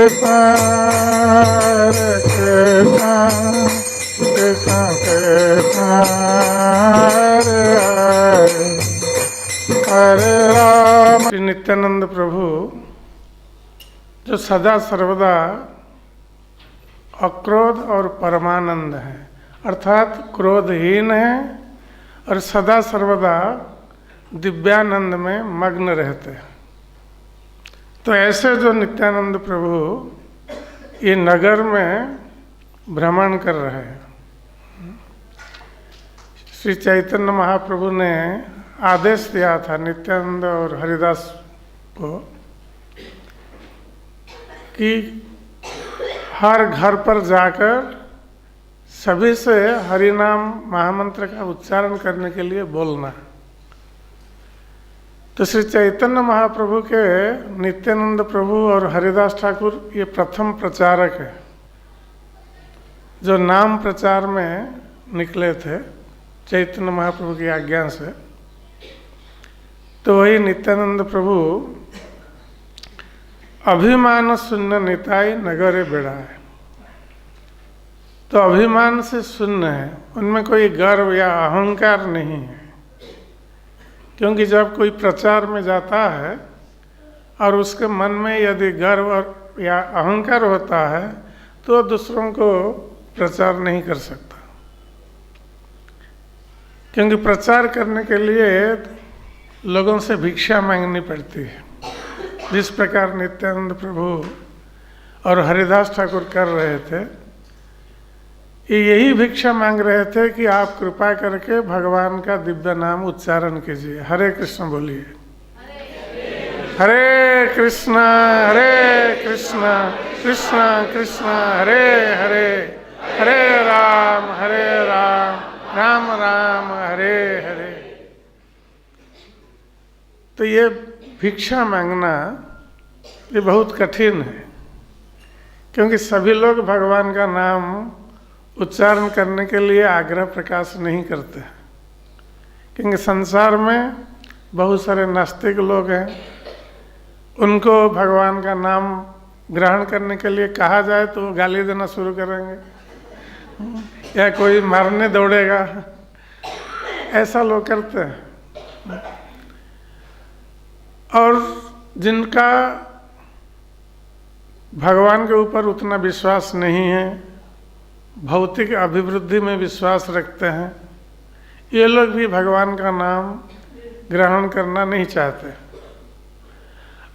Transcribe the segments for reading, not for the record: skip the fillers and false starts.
कृष्ण कृष्ण कृष्ण कृष्ण हरे राम। श्री नित्यानंद प्रभु जो सदा सर्वदा अक्रोध और परमानंद है, अर्थात क्रोधहीन है और सदा सर्वदा दिव्यानंद में मग्न रहते हैं। तो ऐसे जो नित्यानंद प्रभु ये नगर में भ्रमण कर रहे हैं, श्री चैतन्य महाप्रभु ने आदेश दिया था नित्यानंद और हरिदास को कि हर घर पर जाकर सभी से हरि नाम महामंत्र का उच्चारण करने के लिए बोलना। तो श्री चैतन्य महाप्रभु के नित्यानंद प्रभु और हरिदास ठाकुर ये प्रथम प्रचारक है जो नाम प्रचार में निकले थे चैतन्य महाप्रभु की आज्ञा से। तो वही नित्यानंद प्रभु अभिमान शून्य निताई नगरे बेड़ा है। तो अभिमान से शून्य है, उनमें कोई गर्व या अहंकार नहीं है, क्योंकि जब कोई प्रचार में जाता है और उसके मन में यदि गर्व या अहंकार होता है तो दूसरों को प्रचार नहीं कर सकता, क्योंकि प्रचार करने के लिए लोगों से भिक्षा मांगनी पड़ती है। जिस प्रकार नित्यानंद प्रभु और हरिदास ठाकुर कर रहे थे, यही भिक्षा मांग रहे थे कि आप कृपा करके भगवान का दिव्य नाम उच्चारण कीजिए। हरे कृष्ण बोलिए, हरे कृष्ण कृष्ण कृष्ण हरे हरे, हरे राम राम राम हरे हरे। तो ये भिक्षा मांगना ये बहुत कठिन है, क्योंकि सभी लोग भगवान का नाम उच्चारण करने के लिए आग्रह प्रकाश नहीं करते, क्योंकि संसार में बहुत सारे नास्तिक लोग हैं, उनको भगवान का नाम ग्रहण करने के लिए कहा जाए तो गाली देना शुरू करेंगे या कोई मारने दौड़ेगा, ऐसा लोग करते हैं। और जिनका भगवान के ऊपर उतना विश्वास नहीं है, भौतिक अभिवृद्धि में विश्वास रखते हैं, ये लोग भी भगवान का नाम ग्रहण करना नहीं चाहते।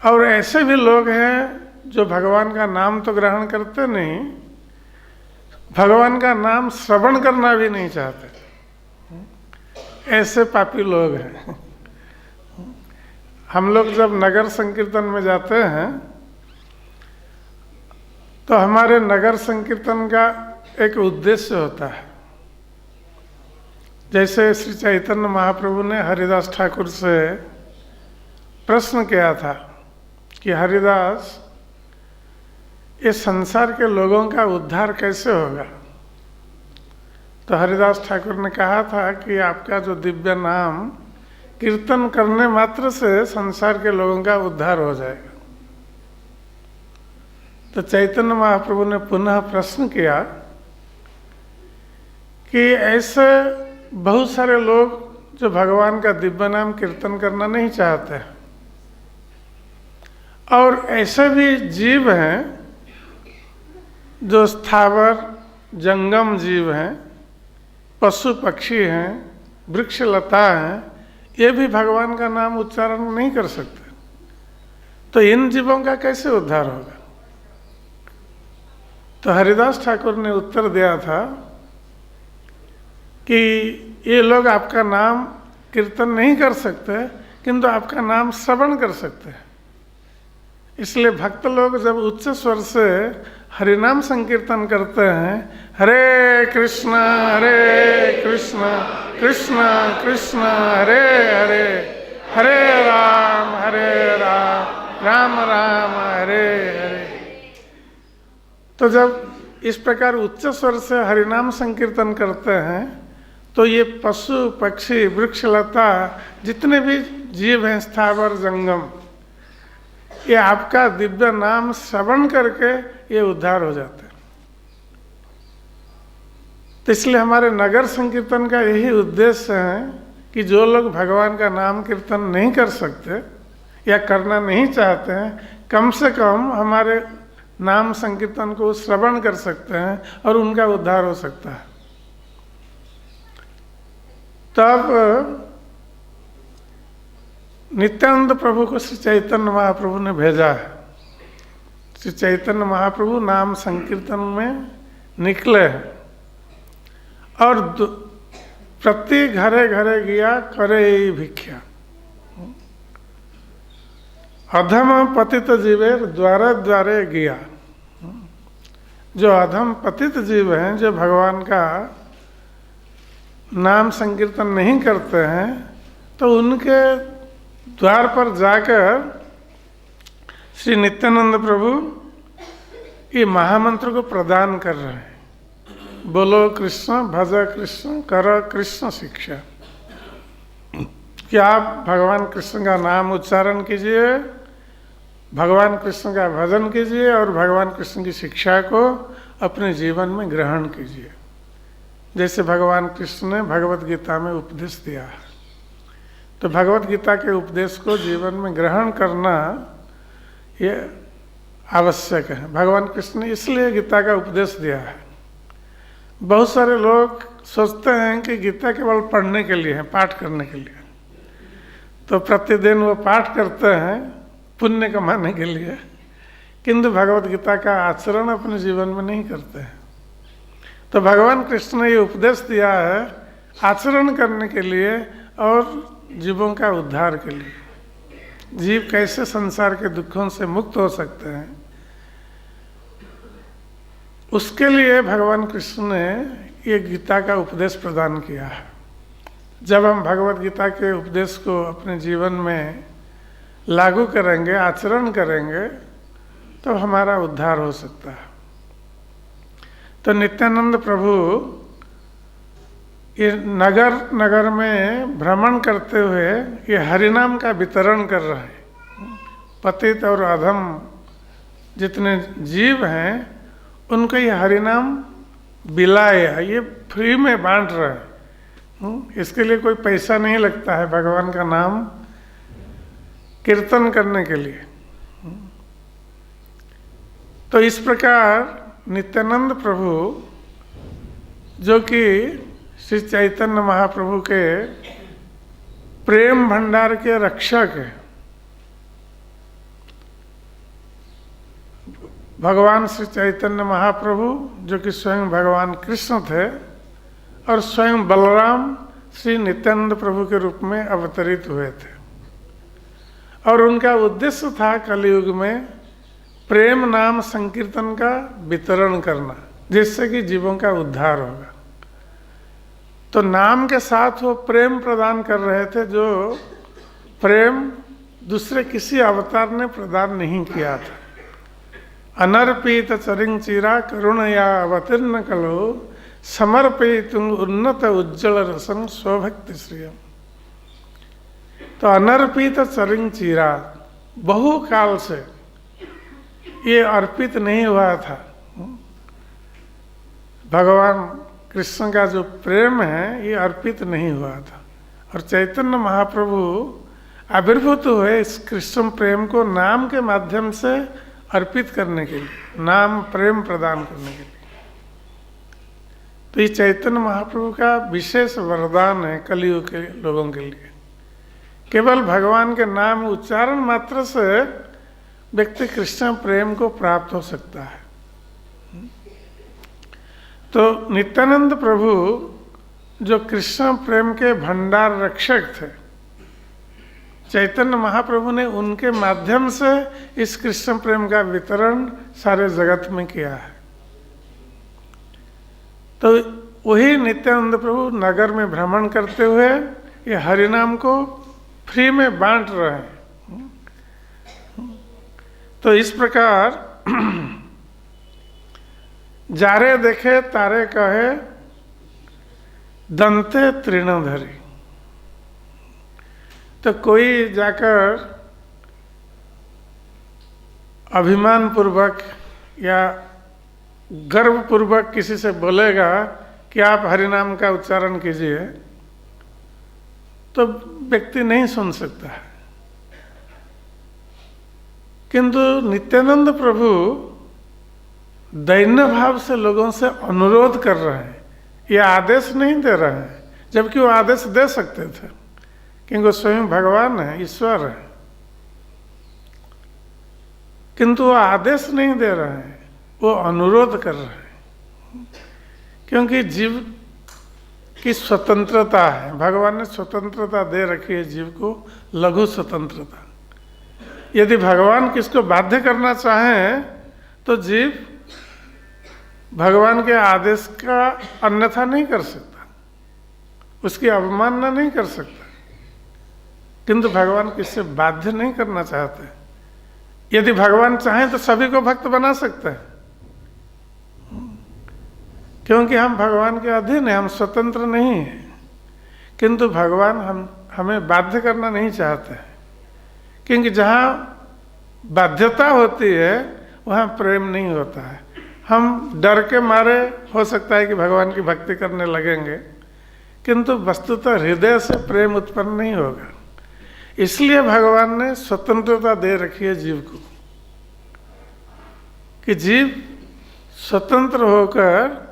और ऐसे भी लोग हैं जो भगवान का नाम तो ग्रहण करते नहीं, भगवान का नाम श्रवण करना भी नहीं चाहते। ऐसे पापी लोग हैं। हम लोग जब नगर संकीर्तन में जाते हैं तो हमारे नगर संकीर्तन का एक उद्देश्य होता है। जैसे श्री चैतन्य महाप्रभु ने हरिदास ठाकुर से प्रश्न किया था कि हरिदास, ये संसार के लोगों का उद्धार कैसे होगा? तो हरिदास ठाकुर ने कहा था कि आपका जो दिव्य नाम कीर्तन करने मात्र से संसार के लोगों का उद्धार हो जाएगा। तो चैतन्य महाप्रभु ने पुनः प्रश्न किया कि ऐसे बहुत सारे लोग जो भगवान का दिव्य नाम कीर्तन करना नहीं चाहते, और ऐसे भी जीव हैं जो स्थावर जंगम जीव हैं, पशु पक्षी हैं, वृक्ष लता हैं, ये भी भगवान का नाम उच्चारण नहीं कर सकते। तो इन जीवों का कैसे उद्धार होगा? तो हरिदास ठाकुर ने उत्तर दिया था कि ये लोग आपका नाम कीर्तन नहीं कर सकते, किंतु आपका नाम श्रवण कर सकते हैं। इसलिए भक्त लोग जब उच्च स्वर से हरिनाम संकीर्तन करते हैं, हरे कृष्ण कृष्ण कृष्ण हरे हरे, हरे राम राम राम हरे हरे। तो जब इस प्रकार उच्च स्वर से हरिनाम संकीर्तन करते हैं तो ये पशु पक्षी वृक्ष लता जितने भी जीव हैं स्थावर जंगम, ये आपका दिव्य नाम श्रवण करके ये उद्धार हो जाते हैं। तो इसलिए हमारे नगर संकीर्तन का यही उद्देश्य है कि जो लोग भगवान का नाम कीर्तन नहीं कर सकते या करना नहीं चाहते हैं, कम से कम हमारे नाम संकीर्तन को श्रवण कर सकते हैं और उनका उद्धार हो सकता है। तब नित्यानंद प्रभु को श्री चैतन्य महाप्रभु ने भेजा है। श्री चैतन्य महाप्रभु नाम संकीर्तन में निकले हैं और प्रति घरे घरे गया करे भिक्षा। अधम पतित जीवेर द्वारे द्वारे गया। जो अधम पतित जीव हैं, जो भगवान का नाम संकीर्तन नहीं करते हैं, तो उनके द्वार पर जाकर श्री नित्यानंद प्रभु ये महामंत्र को प्रदान कर रहे हैं। बोलो कृष्ण भज कृष्ण कर कृष्ण शिक्षा। कि आप भगवान कृष्ण का नाम उच्चारण कीजिए, भगवान कृष्ण का भजन कीजिए और भगवान कृष्ण की शिक्षा को अपने जीवन में ग्रहण कीजिए, जैसे भगवान कृष्ण ने भगवत गीता में उपदेश दिया है। तो भगवत गीता के उपदेश को जीवन में ग्रहण करना ये आवश्यक है। भगवान कृष्ण ने इसलिए गीता का उपदेश दिया है। बहुत सारे लोग सोचते हैं कि गीता केवल पढ़ने के लिए है, पाठ करने के लिए, तो प्रतिदिन वो पाठ करते हैं पुण्य कमाने के लिए, किंतु भगवत गीता का आचरण अपने जीवन में नहीं करते हैं। तो भगवान कृष्ण ने ये उपदेश दिया है आचरण करने के लिए और जीवों का उद्धार के लिए। जीव कैसे संसार के दुखों से मुक्त हो सकते हैं, उसके लिए भगवान कृष्ण ने ये गीता का उपदेश प्रदान किया है। जब हम भगवत गीता के उपदेश को अपने जीवन में लागू करेंगे, आचरण करेंगे, तो हमारा उद्धार हो सकता है। तो नित्यानंद प्रभु ये नगर नगर में भ्रमण करते हुए ये हरिनाम का वितरण कर रहे हैं। पतित और अधम जितने जीव हैं उनको ये हरिनाम बिलाया, ये फ्री में बांट रहे हैं। इसके लिए कोई पैसा नहीं लगता है भगवान का नाम कीर्तन करने के लिए। तो इस प्रकार नित्यानंद प्रभु जो कि श्री चैतन्य महाप्रभु के प्रेम भंडार के रक्षक है, भगवान श्री चैतन्य महाप्रभु जो कि स्वयं भगवान कृष्ण थे और स्वयं बलराम श्री नित्यानंद प्रभु के रूप में अवतरित हुए थे, और उनका उद्देश्य था कलयुग में प्रेम नाम संकीर्तन का वितरण करना, जिससे कि जीवों का उद्धार होगा। तो नाम के साथ वो प्रेम प्रदान कर रहे थे, जो प्रेम दूसरे किसी अवतार ने प्रदान नहीं किया था। अनर्पित चरिंग चीरा करुणया अवतीर्ण कलो समर्पित उन्नत उज्जवल रसम स्वभक्ति श्रियम। तो अनर्पित चरिंग चीरा बहुकाल से ये अर्पित नहीं हुआ था। भगवान कृष्ण का जो प्रेम है ये अर्पित नहीं हुआ था, और चैतन्य महाप्रभु आविर्भूत हुए इस कृष्ण प्रेम को नाम के माध्यम से अर्पित करने के लिए, नाम प्रेम प्रदान करने के लिए। तो ये चैतन्य महाप्रभु का विशेष वरदान है कलयुग के लोगों के लिए। केवल भगवान के नाम उच्चारण मात्र से व्यक्ति कृष्ण प्रेम को प्राप्त हो सकता है। तो नित्यानंद प्रभु जो कृष्ण प्रेम के भंडार रक्षक थे, चैतन्य महाप्रभु ने उनके माध्यम से इस कृष्ण प्रेम का वितरण सारे जगत में किया है। तो वही नित्यानंद प्रभु नगर में भ्रमण करते हुए ये हरिनाम को फ्री में बांट रहे हैं। तो इस प्रकार जारे देखे तारे कहे दंते तृणधरी। तो कोई जाकर अभिमान पूर्वक या गर्व पूर्वक किसी से बोलेगा कि आप हरिनाम का उच्चारण कीजिए, तो व्यक्ति नहीं सुन सकता है। किंतु नित्यानंद प्रभु दैन्य भाव से लोगों से अनुरोध कर रहे हैं, ये आदेश नहीं दे रहे हैं, जबकि वो आदेश दे सकते थे, क्योंकि वो स्वयं भगवान है, ईश्वर है। किंतु वो आदेश नहीं दे रहे हैं, वो अनुरोध कर रहे हैं, क्योंकि जीव की स्वतंत्रता है। भगवान ने स्वतंत्रता दे रखी है जीव को, लघु स्वतंत्रता। यदि भगवान किसको बाध्य करना चाहें तो जीव भगवान के आदेश का अन्यथा नहीं कर सकता, उसकी अवमानना नहीं कर सकता। किंतु भगवान किससे बाध्य नहीं करना चाहते। यदि भगवान चाहें तो सभी को भक्त बना सकते हैं, क्योंकि हम भगवान के अधीन हैं, हम स्वतंत्र नहीं हैं। किंतु भगवान हमें बाध्य करना नहीं चाहते हैं, क्योंकि जहाँ बाध्यता होती है वहाँ प्रेम नहीं होता है। हम डर के मारे हो सकता है कि भगवान की भक्ति करने लगेंगे, किंतु वस्तुतः हृदय से प्रेम उत्पन्न नहीं होगा। इसलिए भगवान ने स्वतंत्रता दे रखी है जीव को, कि जीव स्वतंत्र होकर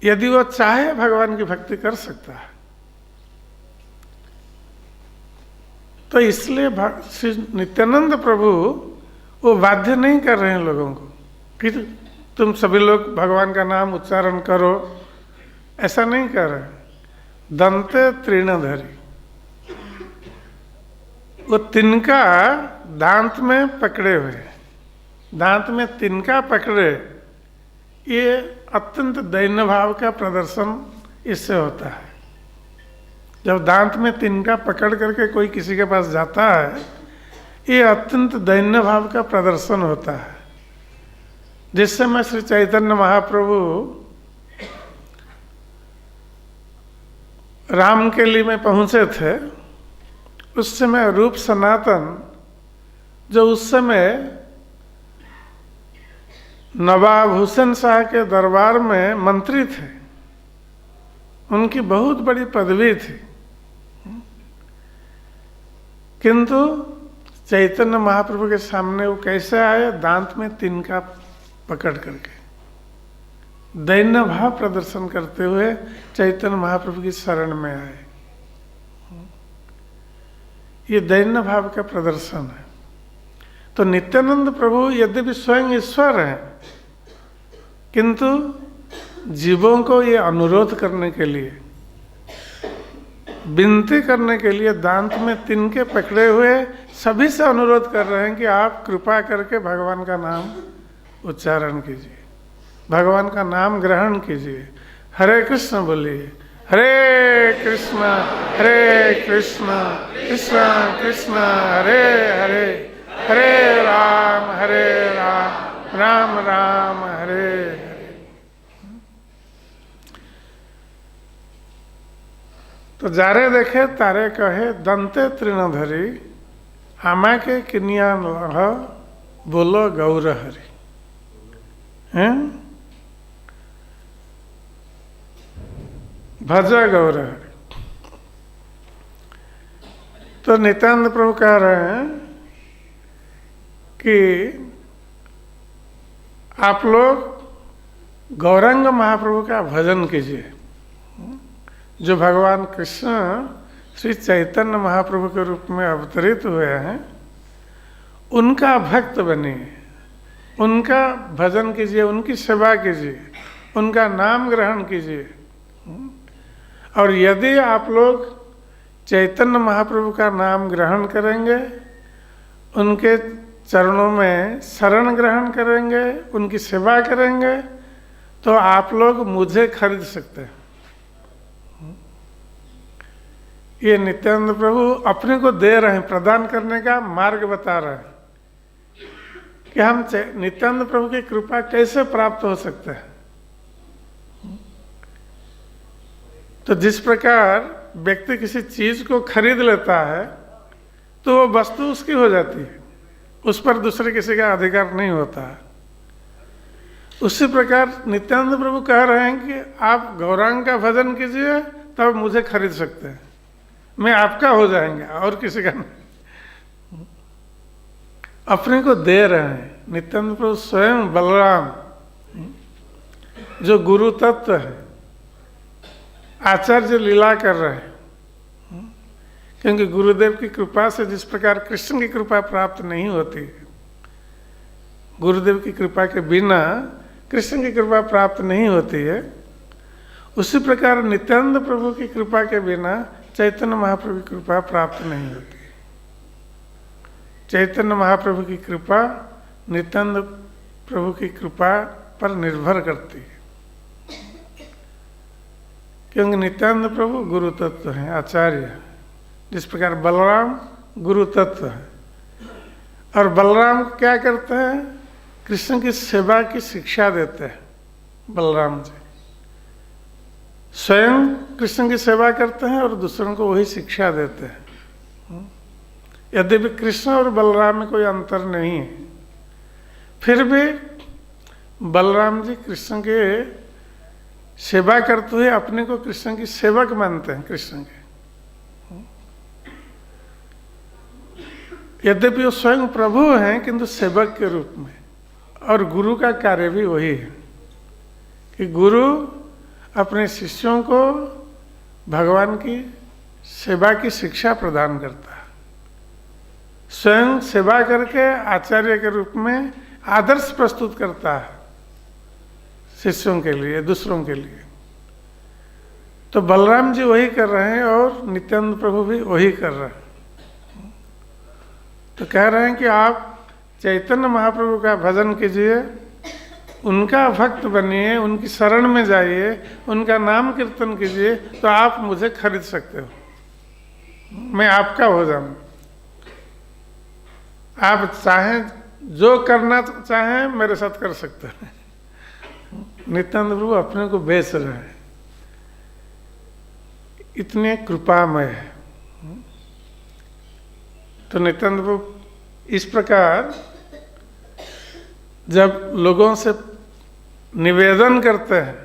यदि वो चाहे भगवान की भक्ति कर सकता है। तो इसलिए श्री नित्यानंद प्रभु वो बाध्य नहीं कर रहे हैं लोगों को कि तुम सभी लोग भगवान का नाम उच्चारण करो, ऐसा नहीं कर रहे। दंते तृणधरी, वो तिनका दांत में पकड़े हुए, दांत में तिनका पकड़े, ये अत्यंत दैन्य भाव का प्रदर्शन इससे होता है। जब दांत में तिनका पकड़ करके कोई किसी के पास जाता है, ये अत्यंत दैन्य भाव का प्रदर्शन होता है। जिस समय श्री चैतन्य महाप्रभु रामकेली में पहुंचे थे, उस समय रूप सनातन, जो उस समय नवाब हुसैन शाह के दरबार में मंत्री थे, उनकी बहुत बड़ी पदवी थी। किंतु चैतन्य महाप्रभु के सामने वो कैसे आए? दांत में तिनका पकड़ करके, दैन्य भाव प्रदर्शन करते हुए चैतन्य महाप्रभु की शरण में आए। ये दैन्य भाव का प्रदर्शन है। तो नित्यानंद प्रभु यद्यपि स्वयं ईश्वर हैं, किंतु जीवों को ये अनुरोध करने के लिए, विनती करने के लिए दांत में तिनके पकड़े हुए सभी से अनुरोध कर रहे हैं कि आप कृपा करके भगवान का नाम उच्चारण कीजिए, भगवान का नाम ग्रहण कीजिए, हरे कृष्ण बोलिए, हरे कृष्ण कृष्ण कृष्ण हरे हरे, हरे राम राम राम हरे हरे। तो जारे देखे तारे कहे दंते तृणधरी, आमा के किनिया लह बोलो गौर हरि। हैं? भज गौर हरि। तो नित्यानंद प्रभु कह रहे हैं कि आप लोग गौरांग महाप्रभु का भजन कीजिए। जो भगवान कृष्ण श्री चैतन्य महाप्रभु के रूप में अवतरित हुए हैं, उनका भक्त बनिए, उनका भजन कीजिए, उनकी सेवा कीजिए, उनका नाम ग्रहण कीजिए। और यदि आप लोग चैतन्य महाप्रभु का नाम ग्रहण करेंगे, उनके चरणों में शरण ग्रहण करेंगे, उनकी सेवा करेंगे, तो आप लोग मुझे खरीद सकते हैं। ये नित्यानंद प्रभु अपने को दे रहे हैं, प्रदान करने का मार्ग बता रहे हैं कि हम नित्यानंद प्रभु की कृपा कैसे प्राप्त हो सकते हैं। तो जिस प्रकार व्यक्ति किसी चीज को खरीद लेता है तो वो वस्तु उसकी हो जाती है, उस पर दूसरे किसी का अधिकार नहीं होता। उसी प्रकार नित्यानंद प्रभु कह रहे हैं कि आप गौरांग का भजन कीजिए तब मुझे खरीद सकते हैं, मैं आपका हो जाएंगे और किसी का नहीं। अपने को दे रहे हैं नित्यानंद प्रभु स्वयं बलराम, जो गुरु तत्व है, आचार्य लीला कर रहे हैं। क्योंकि गुरुदेव की कृपा से जिस प्रकार कृष्ण की कृपा प्राप्त नहीं होती है, गुरुदेव की कृपा के बिना कृष्ण की कृपा प्राप्त नहीं होती है, उसी प्रकार नित्यानंद प्रभु की कृपा के बिना चैतन्य महाप्रभु की कृपा प्राप्त नहीं होती। चैतन्य महाप्रभु की कृपा नित्यानंद प्रभु की कृपा पर निर्भर करती है, क्योंकि नित्यानंद प्रभु गुरु तत्व हैं, आचार्य। जिस प्रकार बलराम गुरु तत्व है, और बलराम क्या करते हैं? कृष्ण की सेवा की शिक्षा देते हैं। बलराम जी स्वयं कृष्ण की सेवा करते हैं और दूसरों को वही शिक्षा देते हैं। यद्यपि कृष्ण और बलराम में कोई अंतर नहीं है, फिर भी बलराम जी कृष्ण के सेवा करते हुए अपने को कृष्ण की सेवक मानते हैं। कृष्ण के यद्यपि वो स्वयं प्रभु हैं, किंतु सेवक के रूप में। और गुरु का कार्य भी वही है कि गुरु अपने शिष्यों को भगवान की सेवा की शिक्षा प्रदान करता है, स्वयं सेवा करके आचार्य के रूप में आदर्श प्रस्तुत करता है शिष्यों के लिए, दूसरों के लिए। तो बलराम जी वही कर रहे हैं और नित्यानंद प्रभु भी वही कर रहे हैं। तो कह रहे हैं कि आप चैतन्य महाप्रभु का भजन कीजिए, उनका भक्त बनिए, उनकी शरण में जाइए, उनका नाम कीर्तन कीजिए, तो आप मुझे खरीद सकते हो, मैं आपका हो जाऊं। आप चाहें जो करना चाहें मेरे साथ कर सकते हैं। नित्यानंद प्रभु अपने को बेच रहे हैं, इतने कृपामय है। तो नित्यानंद प्रभु इस प्रकार जब लोगों से निवेदन करते हैं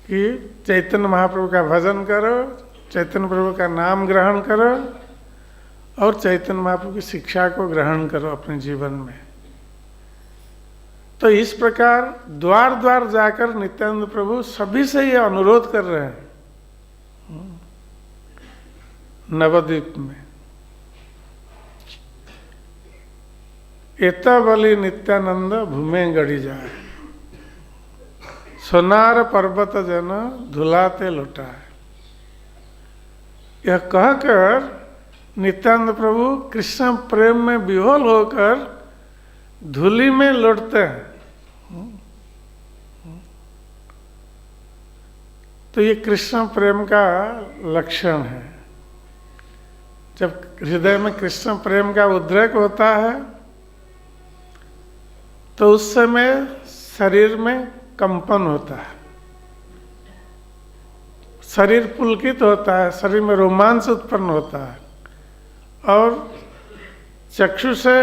कि चैतन्य महाप्रभु का भजन करो, चैतन्य प्रभु का नाम ग्रहण करो और चैतन्य महाप्रभु की शिक्षा को ग्रहण करो अपने जीवन में, तो इस प्रकार द्वार द्वार जाकर नित्यानंद प्रभु सभी से ये अनुरोध कर रहे हैं नवद्वीप में। एता बलि नित्यानंद भूमे गड़ी जाए, सोनार पर्वत जन धुलाते लौटाए। यह कहकर नित्यानंद प्रभु कृष्ण प्रेम में विह्वल होकर धूलि में लौटते हैं। तो ये कृष्ण प्रेम का लक्षण है। जब हृदय में कृष्ण प्रेम का उद्रेक होता है तो उस समय शरीर में कंपन होता है, शरीर पुलकित होता है, शरीर में रोमांच उत्पन्न होता है और चक्षु से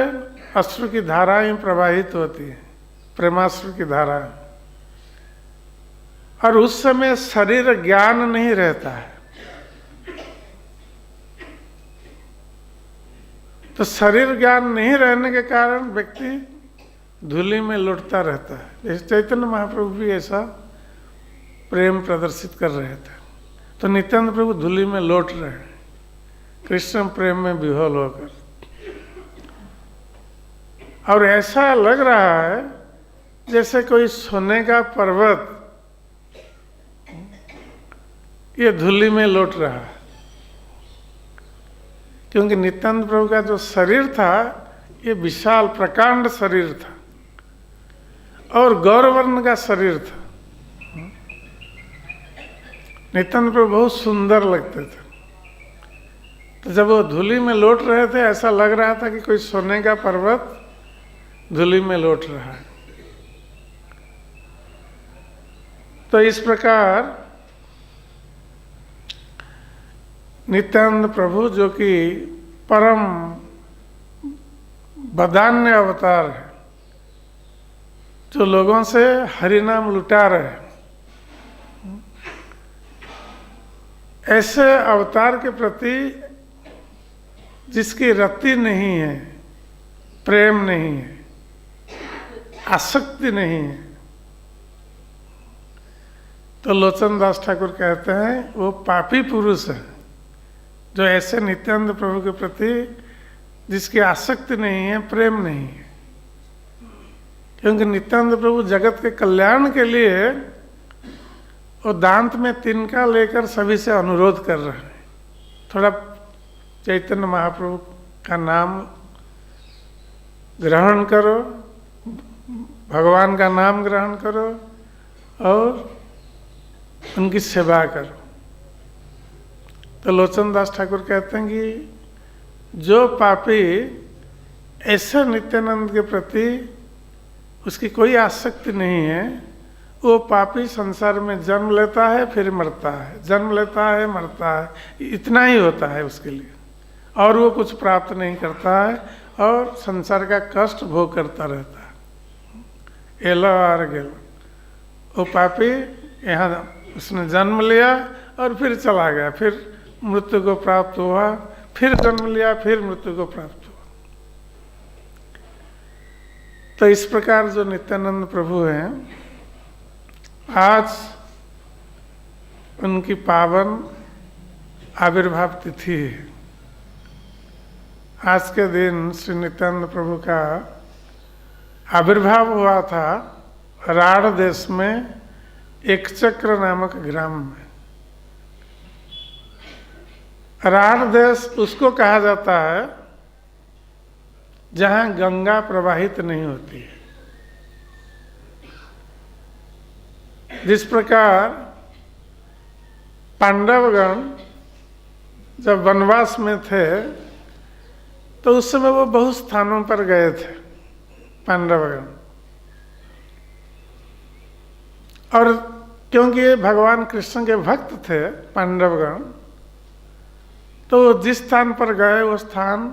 अश्रु की धाराएं प्रवाहित होती है, प्रेमाश्रु की धारा। और उस समय शरीर ज्ञान नहीं रहता है, तो शरीर ज्ञान नहीं रहने के कारण व्यक्ति धूलि में लौटता रहता है। जैसे चैतन्य महाप्रभु भी ऐसा प्रेम प्रदर्शित कर रहे थे, तो नित्यानंद प्रभु धूलि में लौट रहे हैं कृष्ण प्रेम में विह्वल होकर। और ऐसा लग रहा है जैसे कोई सोने का पर्वत ये धूलि में लौट रहा है, क्योंकि नित्यानंद प्रभु का जो शरीर था ये विशाल प्रकांड शरीर था और गौरवर्ण का शरीर था। नित्यानंद प्रभु बहुत सुंदर लगते थे। तो जब वो धूलि में लौट रहे थे ऐसा लग रहा था कि कोई सोने का पर्वत धूलि में लौट रहा है। तो इस प्रकार नित्यानंद प्रभु जो कि परम बदान्य अवतार है, जो लोगों से हरिनाम लुटा रहे हैं। ऐसे अवतार के प्रति जिसकी रति नहीं है, प्रेम नहीं है, आसक्ति नहीं है, तो लोचन दास ठाकुर कहते हैं वो पापी पुरुष है, जो ऐसे नित्यानंद प्रभु के प्रति जिसकी आसक्ति नहीं है, प्रेम नहीं है। क्योंकि नित्यानंद प्रभु जगत के कल्याण के लिए वो दांत में तिनका लेकर सभी से अनुरोध कर रहे हैं, थोड़ा चैतन्य महाप्रभु का नाम ग्रहण करो, भगवान का नाम ग्रहण करो और उनकी सेवा करो। तो लोचन दास ठाकुर कहते हैं कि जो पापी ऐसे नित्यानंद के प्रति उसकी कोई आसक्ति नहीं है, वो पापी संसार में जन्म लेता है फिर मरता है, जन्म लेता है मरता है, इतना ही होता है उसके लिए, और वो कुछ प्राप्त नहीं करता है और संसार का कष्ट भोग करता रहता है। एलो आर गेलो, वो पापी यहाँ उसने जन्म लिया और फिर चला गया, फिर मृत्यु को प्राप्त हुआ, फिर जन्म लिया, फिर मृत्यु को प्राप्त हुआ। तो इस प्रकार जो नित्यानंद प्रभु हैं, आज उनकी पावन आविर्भाव तिथि है। आज के दिन श्री नित्यानंद प्रभु का आविर्भाव हुआ था राढ़ देश में एक चक्र नामक ग्राम में। राढ़ देश उसको कहा जाता है जहां गंगा प्रवाहित नहीं होती है। जिस प्रकार पांडवगण जब वनवास में थे तो उस समय वो बहुत स्थानों पर गए थे पांडवगण, और क्योंकि ये भगवान कृष्ण के भक्त थे पांडवगण, तो जिस स्थान पर गए वो स्थान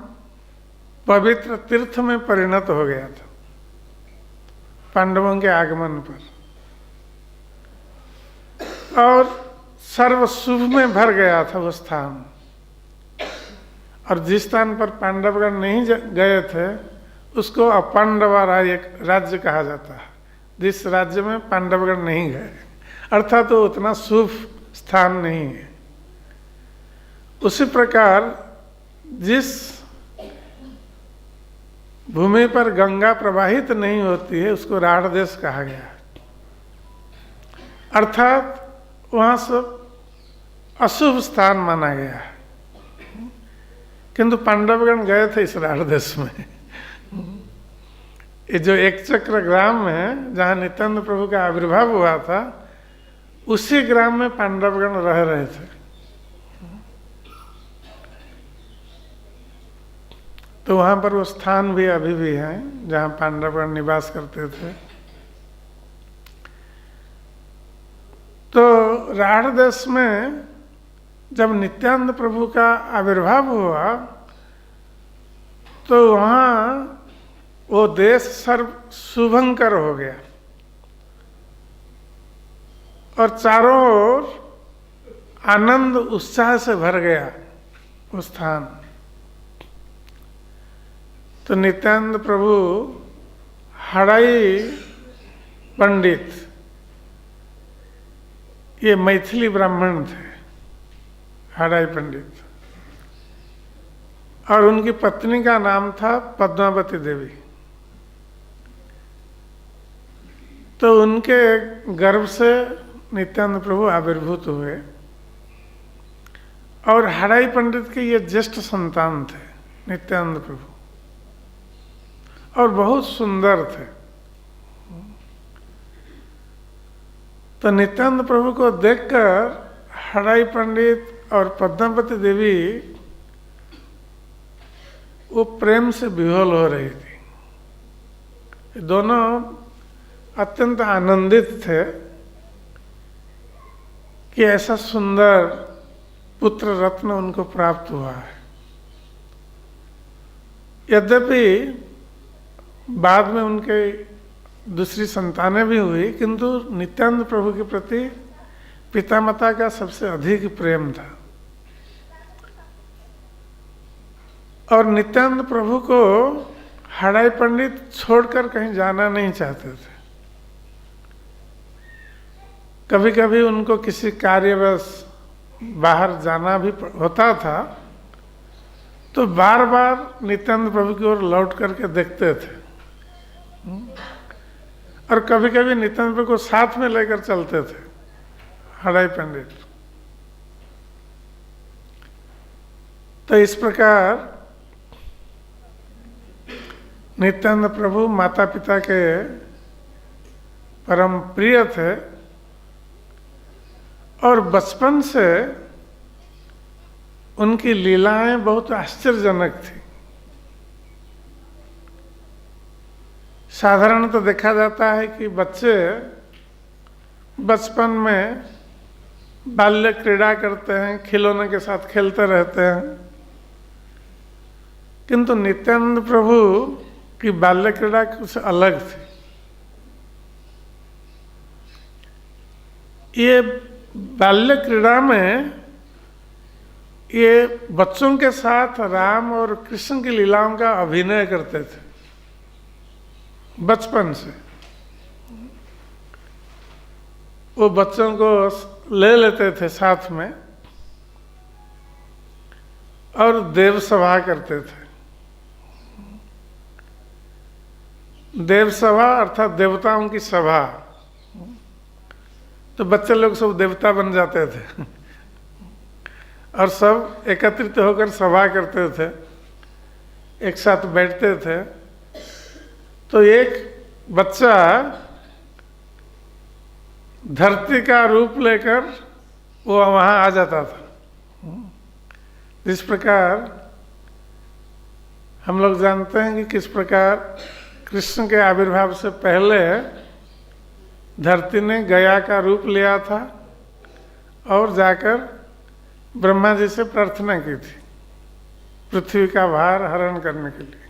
पवित्र तीर्थ में परिणत हो गया था पांडवों के आगमन पर, और सर्व शुभ में भर गया था वो स्थान। और जिस स्थान पर पांडवगण नहीं गए थे उसको अपांडवा राज्य कहा जाता है, जिस राज्य में पांडवगण नहीं गए, अर्थात तो उतना शुभ स्थान नहीं है। उसी प्रकार जिस भूमि पर गंगा प्रवाहित नहीं होती है उसको राढ़ देश कहा गया है, अर्थात वहाँ सब अशुभ स्थान माना गया है। किंतु पांडवगण गए थे इस राढ़ देश में। ये जो एक चक्र ग्राम है जहाँ नित्यानंद प्रभु का आविर्भाव हुआ था, उसी ग्राम में पांडवगण रह रहे थे। तो वहाँ पर वो स्थान भी अभी भी है जहाँ पांडवगण निवास करते थे। तो राढ़ देश में जब नित्यानंद प्रभु का आविर्भाव हुआ तो वहाँ वो देश सर्व शुभंकर हो गया और चारों ओर आनंद उत्साह से भर गया वो स्थान। तो नित्यानंद प्रभु हड़ाई पंडित, ये मैथिली ब्राह्मण थे, हड़ाई पंडित, और उनकी पत्नी का नाम था पद्मावती देवी। तो उनके गर्भ से नित्यानंद प्रभु आविर्भूत हुए और हड़ाई पंडित के ये ज्येष्ठ संतान थे नित्यानंद प्रभु, और बहुत सुंदर थे। तो नित्यानंद प्रभु को देखकर हड़ाई पंडित और पद्मावती देवी वो प्रेम से विह्वल हो रही थी। दोनों अत्यंत आनंदित थे कि ऐसा सुंदर पुत्र रत्न उनको प्राप्त हुआ है। यद्यपि बाद में उनके दूसरी संतानें भी हुई, किंतु नित्यानंद प्रभु के प्रति पिता माता का सबसे अधिक प्रेम था। और नित्यानंद प्रभु को हड़ाई पंडित छोड़कर कहीं जाना नहीं चाहते थे। कभी कभी उनको किसी कार्यवश बाहर जाना भी होता था, तो बार बार नित्यानंद प्रभु की ओर लौट करके देखते थे, और कभी कभी नित्यानंद प्रभु को साथ में लेकर चलते थे हड़ाई पंडित। तो इस प्रकार नित्यानंद प्रभु माता पिता के परम प्रिय थे, और बचपन से उनकी लीलाएं बहुत आश्चर्यजनक थी। साधारण तो देखा जाता है कि बच्चे बचपन में बाल्य क्रीड़ा करते हैं, खिलौने के साथ खेलते रहते हैं, किंतु नित्यानंद प्रभु की बाल्य क्रीड़ा कुछ अलग थी। ये बाल्य क्रीड़ा में ये बच्चों के साथ राम और कृष्ण की लीलाओं का अभिनय करते थे बचपन से। वो बच्चों को ले लेते थे साथ में और देव सभा करते थे। देव सभा अर्थात देवताओं की सभा। तो बच्चे लोग सब देवता बन जाते थे और सब एकत्रित होकर सभा करते थे, एक साथ बैठते थे। तो एक बच्चा धरती का रूप लेकर वो वहाँ आ जाता था। जिस प्रकार हम लोग जानते हैं कि किस प्रकार कृष्ण के आविर्भाव से पहले धरती ने गया का रूप लिया था और जाकर ब्रह्मा जी से प्रार्थना की थी पृथ्वी का भार हरण करने के लिए।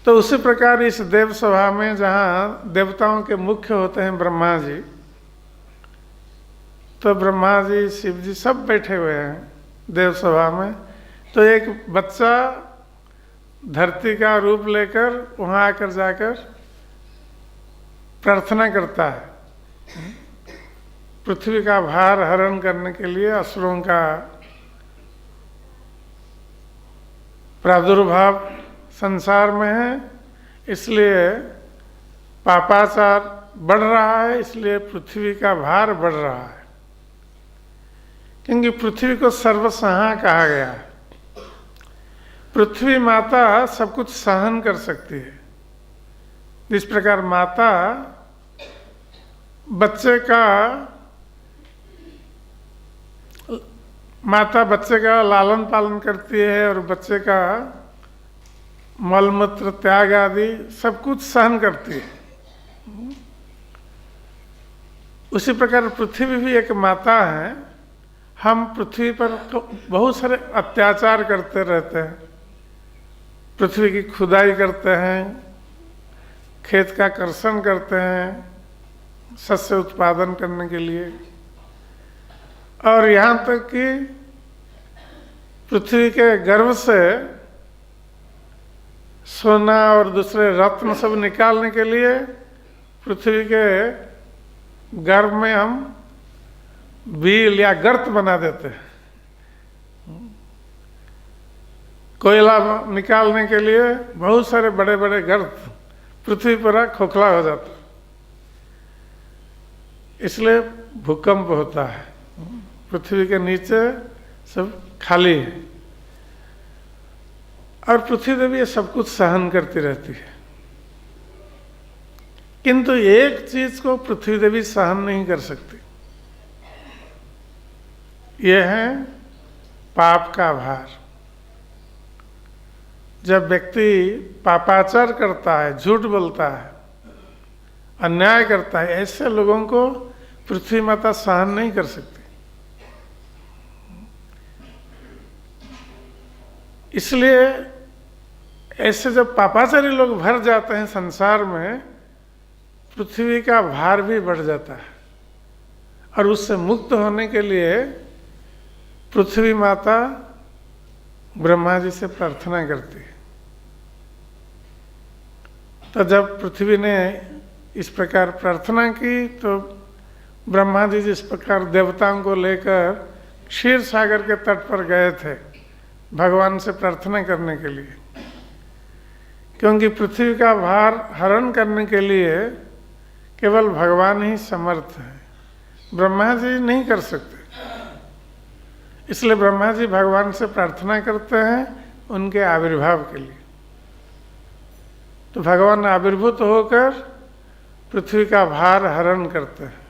तो उसी प्रकार इस देव सभा में जहाँ देवताओं के मुख्य होते हैं ब्रह्मा जी, तो ब्रह्मा जी शिव जी सब बैठे हुए हैं देव सभा में। तो एक बच्चा धरती का रूप लेकर वहाँ आकर जाकर प्रार्थना करता है पृथ्वी का भार हरण करने के लिए। असुरों का प्रादुर्भाव संसार में है, इसलिए पापाचार बढ़ रहा है, इसलिए पृथ्वी का भार बढ़ रहा है। क्योंकि पृथ्वी को सर्वसहा कहा गया है। पृथ्वी माता सब कुछ सहन कर सकती है। जिस प्रकार माता बच्चे का लालन पालन करती है और बच्चे का मल मूत्र त्याग आदि सब कुछ सहन करती है, उसी प्रकार पृथ्वी भी एक माता है। हम पृथ्वी पर बहुत सारे अत्याचार करते रहते हैं, पृथ्वी की खुदाई करते हैं, खेत का कर्षण करते हैं शस्य उत्पादन करने के लिए, और यहाँ तक कि पृथ्वी के गर्भ से सोना और दूसरे रत्न सब निकालने के लिए पृथ्वी के गर्भ में हम बील या गर्त बना देते हैं। कोयला निकालने के लिए बहुत सारे बड़े बड़े गर्त पृथ्वी पर खोखला हो जाता है, इसलिए भूकंप होता है। पृथ्वी के नीचे सब खाली है और पृथ्वी देवी ये सब कुछ सहन करती रहती है। किंतु एक चीज को पृथ्वी देवी सहन नहीं कर सकती, यह है पाप का भार। जब व्यक्ति पापाचार करता है, झूठ बोलता है, अन्याय करता है, ऐसे लोगों को पृथ्वी माता सहन नहीं कर सकती। इसलिए ऐसे जब पापाचारी लोग भर जाते हैं संसार में, पृथ्वी का भार भी बढ़ जाता है। और उससे मुक्त होने के लिए पृथ्वी माता ब्रह्मा जी से प्रार्थना करती है। तो जब पृथ्वी ने इस प्रकार प्रार्थना की तो ब्रह्मा जी जिस प्रकार देवताओं को लेकर क्षीर सागर के तट पर गए थे भगवान से प्रार्थना करने के लिए, क्योंकि पृथ्वी का भार हरण करने के लिए केवल भगवान ही समर्थ है, ब्रह्मा जी नहीं कर सकते। इसलिए ब्रह्मा जी भगवान से प्रार्थना करते हैं उनके आविर्भाव के लिए। तो भगवान आविर्भूत होकर पृथ्वी का भार हरण करते हैं।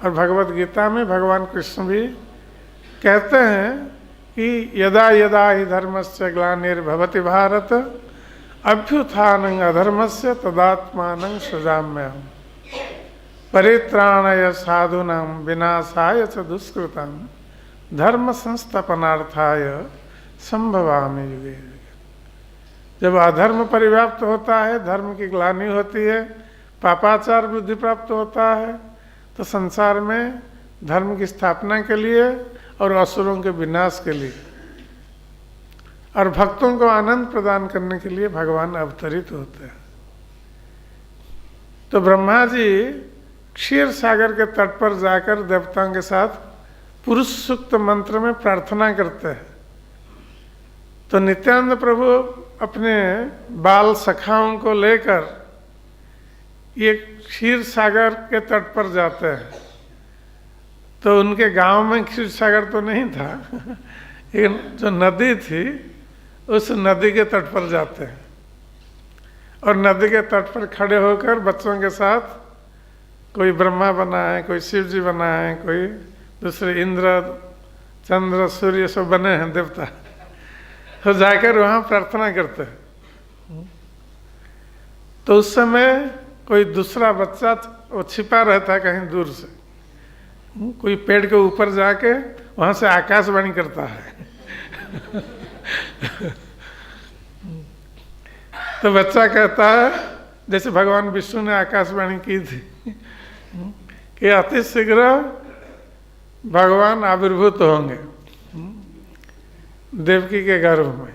और भगवत गीता में भगवान कृष्ण भी कहते हैं कि यदा यदा हि धर्मस्य ग्लानिर्भवति भारत अभ्युत्थानं अधर्मस्य तदात्मानं सृजाम्यहम् परित्राणाय साधूनां विनाशाय च दुष्कृतां धर्म संस्थापनार्थाय संभवामि युगे युगे। जब अधर्म परिव्याप्त होता है, धर्म की ग्लानि होती है, पापाचार वृद्धि प्राप्त होता है, तो संसार में धर्म की स्थापना के लिए और असुरों के विनाश के लिए और भक्तों को आनंद प्रदान करने के लिए भगवान अवतरित होते हैं। तो ब्रह्मा जी क्षीर सागर के तट पर जाकर देवताओं के साथ पुरुष सूक्त मंत्र में प्रार्थना करते हैं। तो नित्यानंद प्रभु अपने बाल सखाओं को लेकर ये क्षीर सागर के तट पर जाते हैं। तो उनके गांव में क्षीर सागर तो नहीं था, लेकिन जो नदी थी उस नदी के तट पर जाते हैं और नदी के तट पर खड़े होकर बच्चों के साथ, कोई ब्रह्मा बना है, कोई शिव जी बना है, कोई दूसरे इंद्र चंद्र सूर्य सब बने हैं देवता, तो जाकर वहाँ प्रार्थना करते हैं। तो उस समय कोई दूसरा बच्चा वो छिपा रहता है कहीं दूर से, कोई पेड़ के ऊपर जाके वहाँ से आकाशवाणी करता है। तो बच्चा कहता है, जैसे भगवान विष्णु ने आकाशवाणी की थी कि अति शीघ्र भगवान आविर्भूत होंगे देवकी के गर्भ में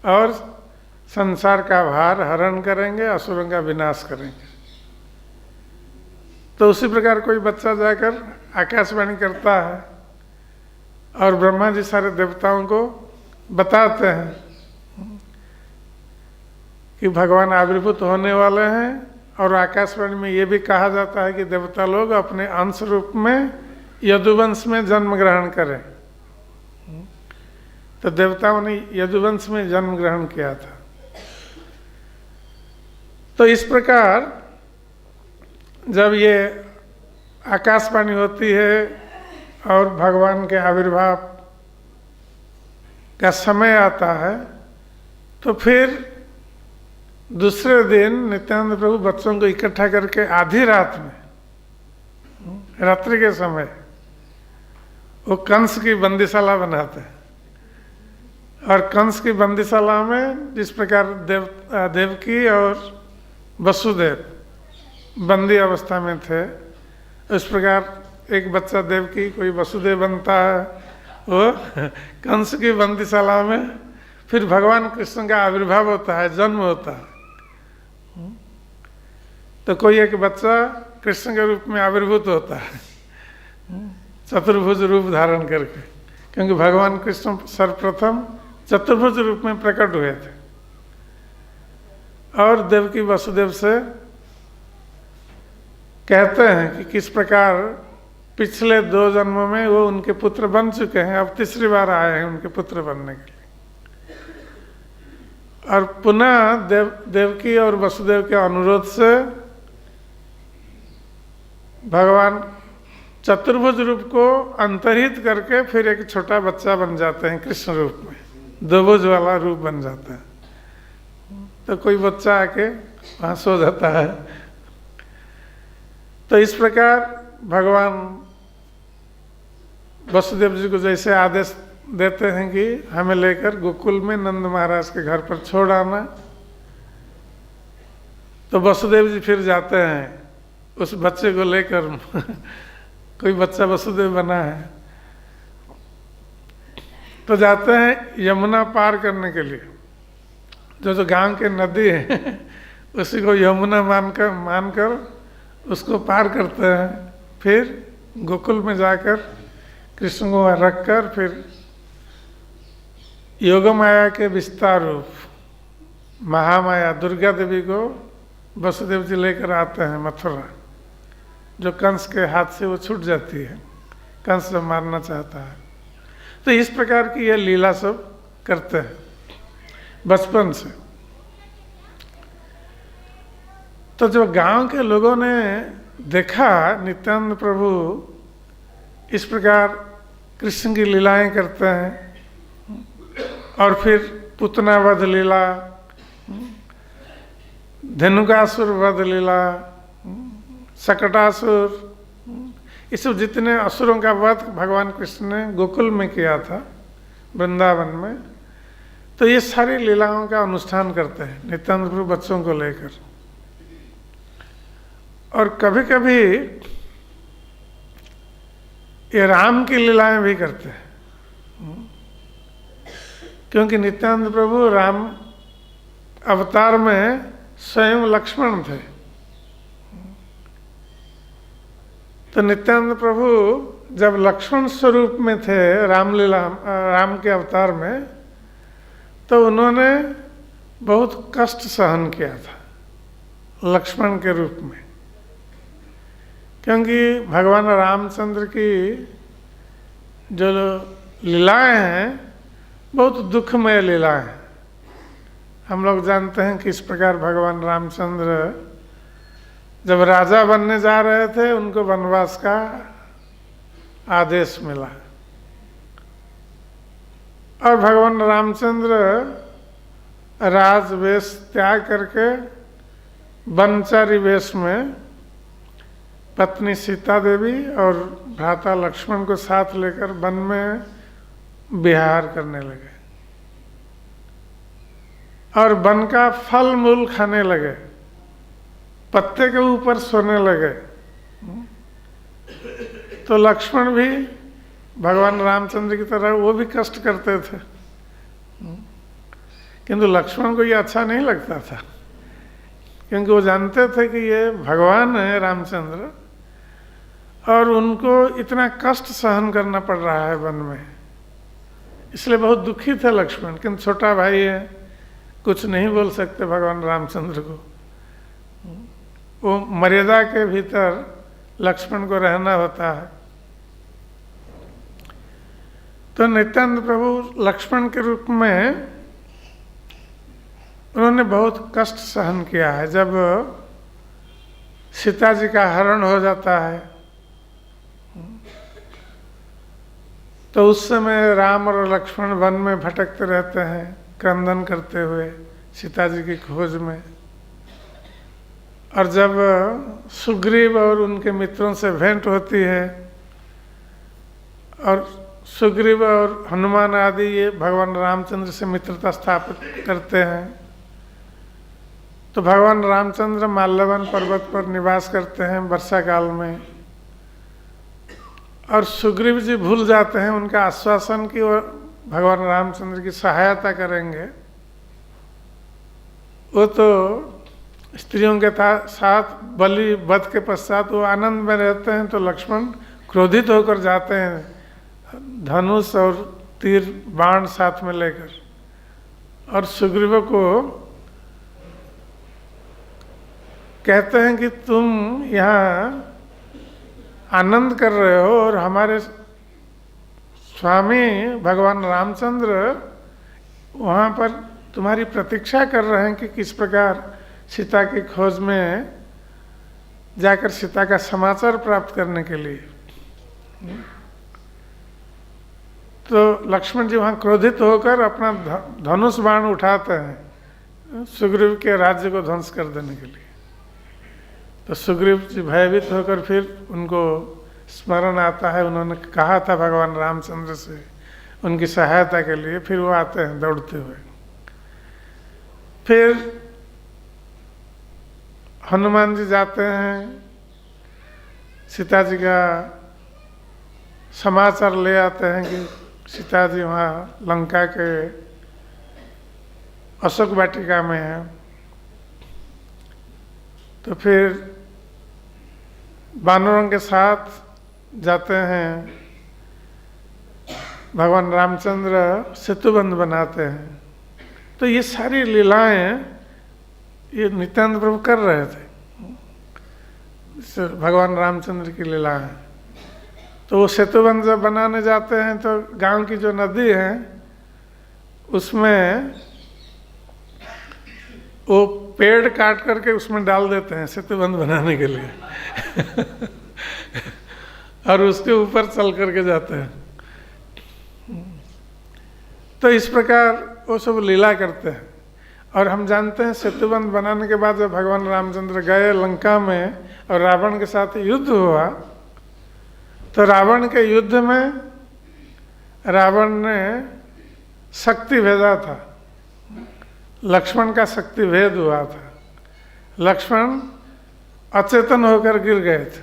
और संसार का भार हरण करेंगे, असुरों का विनाश करेंगे। तो उसी प्रकार कोई बच्चा जाकर आकाशवाणी करता है और ब्रह्मा जी सारे देवताओं को बताते हैं कि भगवान आविर्भूत होने वाले हैं। और आकाशवाणी में ये भी कहा जाता है कि देवता लोग अपने अंश रूप में यदुवंश में जन्म ग्रहण करें। तो देवताओं ने यदुवंश में जन्म ग्रहण किया था। तो इस प्रकार जब ये आकाशवाणी होती है और भगवान के आविर्भाव का समय आता है, तो फिर दूसरे दिन नित्यानंद प्रभु बच्चों को इकट्ठा करके आधी रात में, रात्रि के समय, वो कंस की बंदीशाला बनाते हैं। और कंस की बंदीशाला में जिस प्रकार देवकी और वसुदेव बंदी अवस्था में थे, उस प्रकार एक बच्चा देवकी, कोई वसुदेव बनता है, वो कंस की बंदीशाला में फिर भगवान कृष्ण का आविर्भाव होता है, जन्म होता है। तो कोई एक बच्चा कृष्ण के रूप में आविर्भूत होता है, चतुर्भुज रूप धारण करके, क्योंकि भगवान कृष्ण सर्वप्रथम चतुर्भुज रूप में प्रकट हुए थे। और देवकी वसुदेव से कहते हैं कि किस प्रकार पिछले 2 जन्मों में वो उनके पुत्र बन चुके हैं, अब तीसरी बार आए हैं उनके पुत्र बनने के लिए। और पुनः देवकी और वसुदेव के अनुरोध से भगवान चतुर्भुज रूप को अंतर्हित करके फिर एक छोटा बच्चा बन जाते हैं कृष्ण रूप में, 2 भुज वाला रूप बन जाता है। तो कोई बच्चा आके वहाँ सो जाता है। तो इस प्रकार भगवान वसुदेव जी को जैसे आदेश देते हैं कि हमें लेकर गोकुल में नंद महाराज के घर पर छोड़ आना। तो वसुदेव जी फिर जाते हैं उस बच्चे को लेकर कोई बच्चा वसुदेव बना है, तो जाते हैं यमुना पार करने के लिए। जो गांव के नदी है उसी को यमुना मानकर उसको पार करते हैं। फिर गोकुल में जाकर कृष्ण को वहाँ रख कर फिर योग माया के विस्तार रूप महामाया दुर्गा देवी को वसुदेव जी लेकर आते हैं मथुरा, जो कंस के हाथ से वो छूट जाती है, कंस जब मारना चाहता है। तो इस प्रकार की ये लीला सब करते हैं बचपन से। तो जब गांव के लोगों ने देखा नित्यानंद प्रभु इस प्रकार कृष्ण की लीलाएं करते हैं, और फिर पुतना वध लीला, धेनुकासुर वध लीला, सकटासुर, ये सब जितने असुरों का वध भगवान कृष्ण ने गोकुल में किया था वृंदावन में, तो ये सारी लीलाओं का अनुष्ठान करते हैं नित्यानंद प्रभु बच्चों को लेकर। और कभी कभी ये राम की लीलाएं भी करते हैं, क्योंकि नित्यानंद प्रभु राम अवतार में स्वयं लक्ष्मण थे। तो नित्यानंद प्रभु जब लक्ष्मण स्वरूप में थे राम के अवतार में, तो उन्होंने बहुत कष्ट सहन किया था लक्ष्मण के रूप में, क्योंकि भगवान रामचंद्र की जो लीलाएं हैं बहुत दुखमय लीलाएं हैं। हम लोग जानते हैं कि इस प्रकार भगवान रामचंद्र जब राजा बनने जा रहे थे, उनको वनवास का आदेश मिला, और भगवान रामचंद्र राजवेश त्याग करके वनचारी वेश में पत्नी सीता देवी और भ्राता लक्ष्मण को साथ लेकर वन में विहार करने लगे, और वन का फल मूल खाने लगे, पत्ते के ऊपर सोने लगे। तो लक्ष्मण भी भगवान रामचंद्र की तरह वो भी कष्ट करते थे, किंतु लक्ष्मण को ये अच्छा नहीं लगता था, क्योंकि वो जानते थे कि ये भगवान है रामचंद्र, और उनको इतना कष्ट सहन करना पड़ रहा है वन में, इसलिए बहुत दुखी थे लक्ष्मण। किंतु छोटा भाई है, कुछ नहीं बोल सकते भगवान रामचंद्र को, वो मर्यादा के भीतर लक्ष्मण को रहना होता है। तो नित्यानंद प्रभु लक्ष्मण के रूप में उन्होंने बहुत कष्ट सहन किया है। जब सीता जी का हरण हो जाता है, तो उस समय राम और लक्ष्मण वन में भटकते रहते हैं, क्रंदन करते हुए सीता जी की खोज में। और जब सुग्रीव और उनके मित्रों से भेंट होती है, और सुग्रीव और हनुमान आदि ये भगवान रामचंद्र से मित्रता स्थापित करते हैं, तो भगवान रामचंद्र माल्यवन पर्वत पर निवास करते हैं वर्षा काल में, और सुग्रीव जी भूल जाते हैं उनका आश्वासन कि वो भगवान रामचंद्र की सहायता करेंगे। वो तो स्त्रियों के साथ बलि वध के पश्चात वो आनंद में रहते हैं, तो लक्ष्मण क्रोधित होकर जाते हैं धनुष और तीर बाण साथ में लेकर, और सुग्रीव को कहते हैं कि तुम यहाँ आनंद कर रहे हो और हमारे स्वामी भगवान रामचंद्र वहाँ पर तुम्हारी प्रतीक्षा कर रहे हैं कि किस प्रकार सीता की खोज में जाकर सीता का समाचार प्राप्त करने के लिए। तो लक्ष्मण जी वहाँ क्रोधित होकर अपना धनुष बाण उठाते हैं सुग्रीव के राज्य को ध्वंस कर देने के लिए। तो सुग्रीव जी भयभीत होकर फिर उनको स्मरण आता है, उन्होंने कहा था भगवान रामचंद्र से, उनकी सहायता के लिए। फिर वो आते हैं दौड़ते हुए। फिर हनुमान जी जाते हैं, सीता जी का समाचार ले आते हैं कि सीता जी वहाँ लंका के अशोक वाटिका में है। तो फिर वानरों के साथ जाते हैं, भगवान रामचंद्र सेतुबंध बनाते हैं। तो ये सारी लीलाएं ये नित्यानंद प्रभु कर रहे थे, भगवान रामचंद्र की लीलाएं। तो वो सेतुबंध जब बनाने जाते हैं तो गांव की जो नदी है उसमें वो पेड़ काट करके उसमें डाल देते हैं सेतुबंध बनाने के लिए और उसके ऊपर चल करके जाते हैं। तो इस प्रकार वो सब लीला करते हैं। और हम जानते हैं सेतुबंध बनाने के बाद जब भगवान रामचंद्र गए लंका में और रावण के साथ युद्ध हुआ, तो रावण के युद्ध में रावण ने शक्ति भेजा था, लक्ष्मण का शक्ति भेद हुआ था। लक्ष्मण अचेतन होकर गिर गए थे।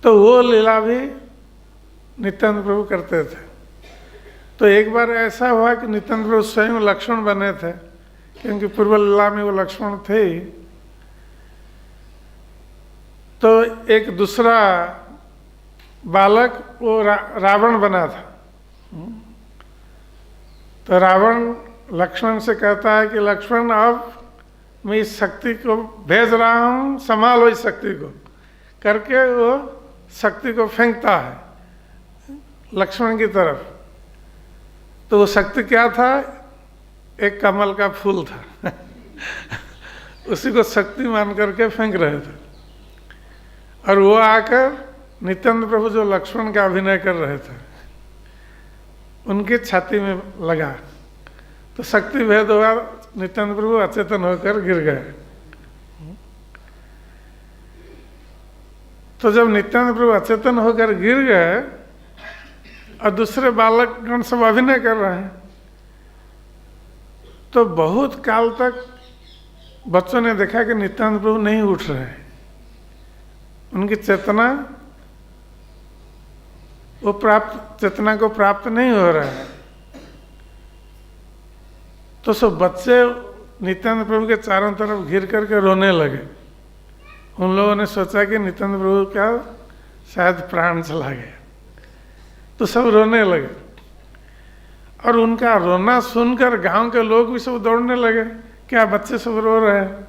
तो वो लीला भी नित्यानंद प्रभु करते थे। तो एक बार ऐसा हुआ कि नित्यानंद प्रभु स्वयं लक्ष्मण बने थे, क्योंकि पूर्व लीला में वो लक्ष्मण थे ही। तो एक दूसरा बालक वो रावण बना था। तो रावण लक्ष्मण से कहता है कि लक्ष्मण अब मैं इस शक्ति को भेज रहा हूँ, संभालो इस शक्ति को, करके वो शक्ति को फेंकता है लक्ष्मण की तरफ। तो वो शक्ति क्या था? एक कमल का फूल था उसी को शक्ति मान करके फेंक रहे थे। और वो आकर नित्यानंद प्रभु जो लक्ष्मण का अभिनय कर रहे थे उनकी छाती में लगा। तो शक्ति भेद हुआ, नित्यानंद प्रभु अचेतन होकर गिर गए। तो जब नित्यानंद प्रभु अचेतन होकर गिर गए और दूसरे बालकगण सब अभिनय कर रहे हैं, तो बहुत काल तक बच्चों ने देखा कि नित्यानंद प्रभु नहीं उठ रहे हैं, उनकी चेतना वो चेतना को प्राप्त नहीं हो रहा है। तो सब बच्चे नित्यानंद प्रभु के चारों तरफ घिर करके रोने लगे। उन लोगों ने सोचा कि नित्यानंद प्रभु का शायद प्राण चला गया, तो सब रोने लगे। और उनका रोना सुनकर गांव के लोग भी सब दौड़ने लगे, क्या बच्चे सब रो रहे हैं।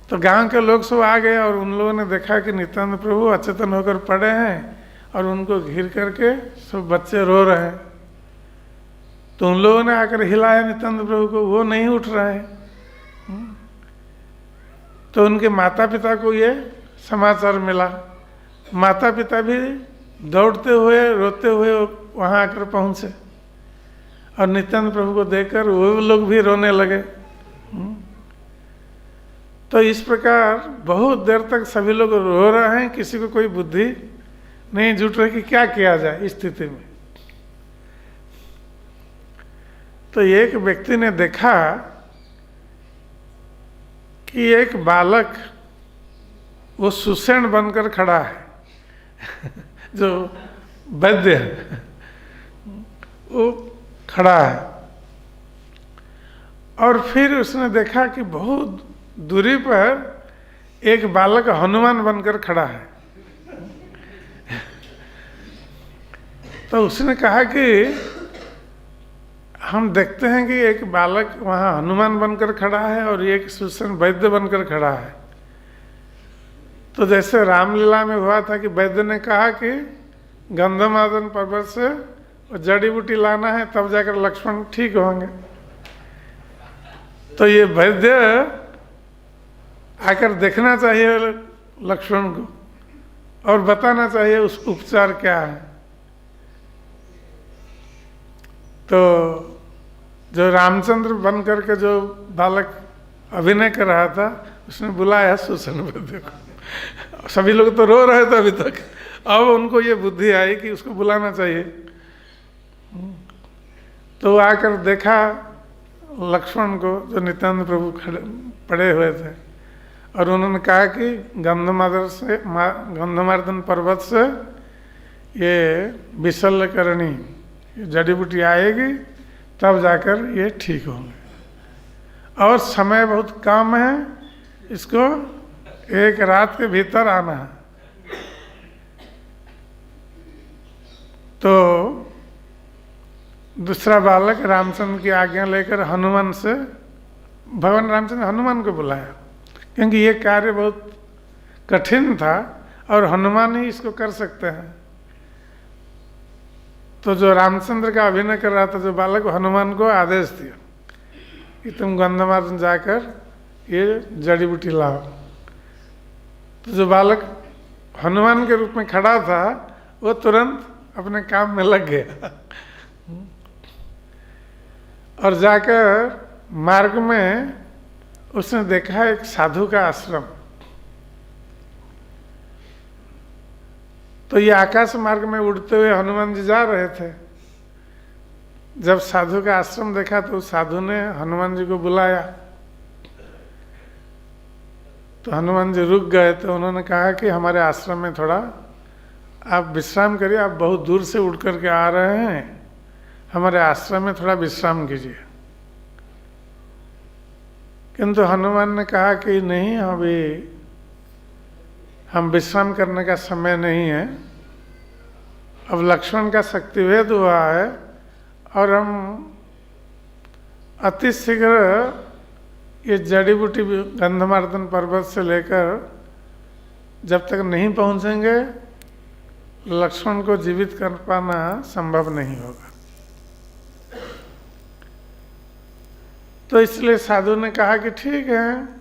तो गांव के लोग सब आ गए और उन लोगों ने देखा कि नित्यानंद प्रभु अचेतन होकर पड़े हैं और उनको घिर करके सब बच्चे रो रहे हैं। तो उन लोगों ने आकर हिलाया नित्यानंद प्रभु को, वो नहीं उठ रहे हैं। तो उनके माता पिता को ये समाचार मिला। माता पिता भी दौड़ते हुए रोते हुए वहाँ आकर पहुँचे और नित्यानंद प्रभु को देखकर वो लोग भी रोने लगे। तो इस प्रकार बहुत देर तक सभी लोग रो रहे हैं, किसी को कोई बुद्धि नहीं जुट रही कि क्या किया जाए इस स्थिति में। तो एक व्यक्ति ने देखा कि एक बालक वो सुषेण बनकर खड़ा है जो वैद्य है वो खड़ा है। और फिर उसने देखा कि बहुत दूरी पर एक बालक हनुमान बनकर खड़ा है। तो उसने कहा कि हम देखते हैं कि एक बालक वहाँ हनुमान बनकर खड़ा है और एक सुषेण वैद्य बनकर खड़ा है। तो जैसे रामलीला में हुआ था कि वैद्य ने कहा कि गंधमादन पर्वत से जड़ी बूटी लाना है तब जाकर लक्ष्मण ठीक होंगे। तो ये वैद्य आकर देखना चाहिए लक्ष्मण को और बताना चाहिए उस उपचार क्या है। तो जो रामचंद्र बन करके जो बालक अभिनय कर रहा था उसने बुलाया सुषेण वैद्य को। सभी लोग तो रो रहे थे अभी तक अब उनको ये बुद्धि आई कि उसको बुलाना चाहिए। तो आकर देखा लक्ष्मण को, जो नित्यानंद प्रभु खड़े पड़े हुए थे, और उन्होंने कहा कि गंधमार्दन पर्वत से ये विशल्यकरणी जड़ी बूटी आएगी, तब जाकर ये ठीक होंगे, और समय बहुत कम है, इसको एक रात के भीतर आना है। तो दूसरा बालक रामचंद्र की आज्ञा लेकर हनुमान से, भगवान रामचंद्र हनुमान को बुलाया, क्योंकि ये कार्य बहुत कठिन था और हनुमान ही इसको कर सकते हैं। तो जो रामचंद्र का अभिनय कर रहा था जो बालक, हनुमान को आदेश दिया कि तुम गंधमार्दन जाकर ये जड़ी बूटी लाओ। तो जो बालक हनुमान के रूप में खड़ा था वो तुरंत अपने काम में लग गया और जाकर मार्ग में उसने देखा एक साधु का आश्रम। तो ये आकाश मार्ग में उड़ते हुए हनुमान जी जा रहे थे। जब साधु का आश्रम देखा तो साधु ने हनुमान जी को बुलाया, तो हनुमान जी रुक गए। तो उन्होंने कहा कि हमारे आश्रम में थोड़ा आप विश्राम करिए, आप बहुत दूर से उड़ करके आ रहे हैं, हमारे आश्रम में थोड़ा विश्राम कीजिए। किंतु हनुमान ने कहा कि नहीं, अभी हम विश्राम करने का समय नहीं है, अब लक्ष्मण का शक्तिभेद हुआ है और हम अति शीघ्र ये जड़ी बूटी गंधमार्दन पर्वत से लेकर जब तक नहीं पहुंचेंगे, लक्ष्मण को जीवित कर पाना संभव नहीं होगा। तो इसलिए साधु ने कहा कि ठीक है,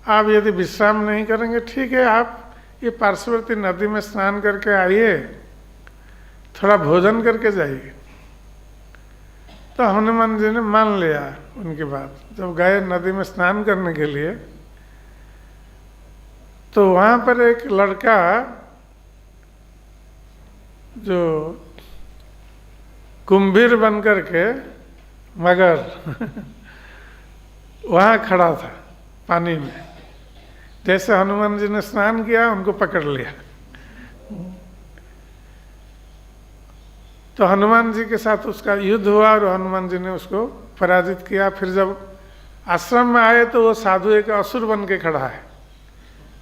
आप यदि विश्राम नहीं करेंगे, ठीक है, आप ये पार्श्ववर्ती नदी में स्नान करके आइए, थोड़ा भोजन करके जाइए। तो हनुमान जी ने मान लिया उनकी बात। जब गए नदी में स्नान करने के लिए, तो वहाँ पर एक लड़का जो कुंभीर बन करके मगर वहाँ खड़ा था पानी में। जैसे हनुमान जी ने स्नान किया, उनको पकड़ लिया। तो हनुमान जी के साथ उसका युद्ध हुआ और हनुमान जी ने उसको पराजित किया। फिर जब आश्रम में आए तो वो साधु एक असुर बन के खड़ा है।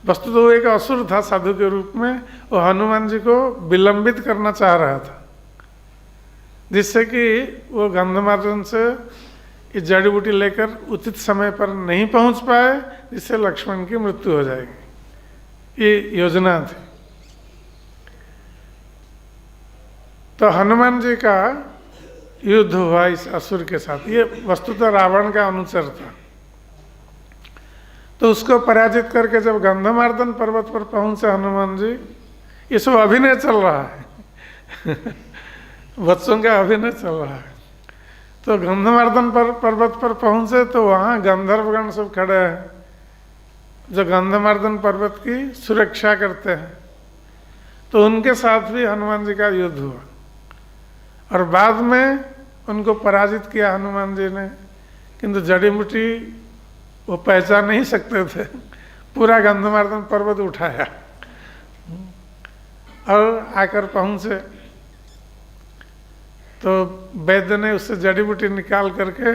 वस्तु तो वो एक असुर था साधु के रूप में, वो हनुमान जी को विलंबित करना चाह रहा था, जिससे कि वो गंधमार्दन से ये जड़ी बूटी लेकर उचित समय पर नहीं पहुंच पाए, जिससे लक्ष्मण की मृत्यु हो जाएगी। ये योजना थी। तो हनुमान जी का युद्ध हुआ इस असुर के साथ। ये वस्तुतः रावण का अनुचर था। तो उसको पराजित करके जब गंधमार्दन पर्वत पर पहुंचे हनुमान जी, ये सब अभिनय चल रहा है बच्चों का अभिनय चल रहा है। तो गंधमार्दन पर्वत पर पहुंचे तो वहाँ गंधर्वगण सब खड़े हैं, जो गंधमार्दन पर्वत की सुरक्षा करते हैं। तो उनके साथ भी हनुमान जी का युद्ध हुआ और बाद में उनको पराजित किया हनुमान जी ने। किंतु जड़ी बूटी वो पहचान नहीं सकते थे, पूरा गंधमार्दन पर्वत उठाया और आकर पहुंचे। तो वैद्य ने उससे जड़ी बूटी निकाल करके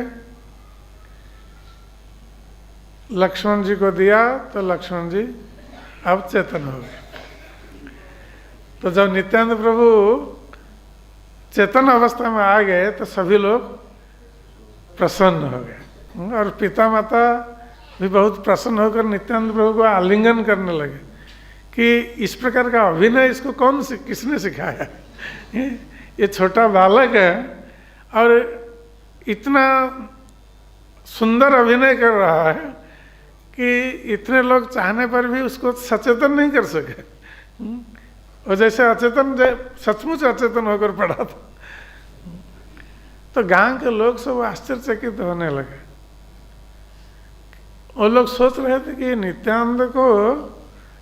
लक्ष्मण जी को दिया, तो लक्ष्मण जी अब चेतन हो गए। तो जब नित्यानंद प्रभु चेतन अवस्था में आ गए तो सभी लोग प्रसन्न हो गए और पिता माता भी बहुत प्रसन्न होकर नित्यानंद प्रभु को आलिंगन करने लगे कि इस प्रकार का अभिनय इसको किसने सिखाया। ये छोटा बालक है और इतना सुंदर अभिनय कर रहा है कि इतने लोग चाहने पर भी उसको सचेतन नहीं कर सके। और जैसे अचेतन, सचमुच अचेतन होकर पड़ा था। तो गांव के लोग सब आश्चर्यचकित होने लगे। वो लोग सोच रहे थे कि नित्यानंद को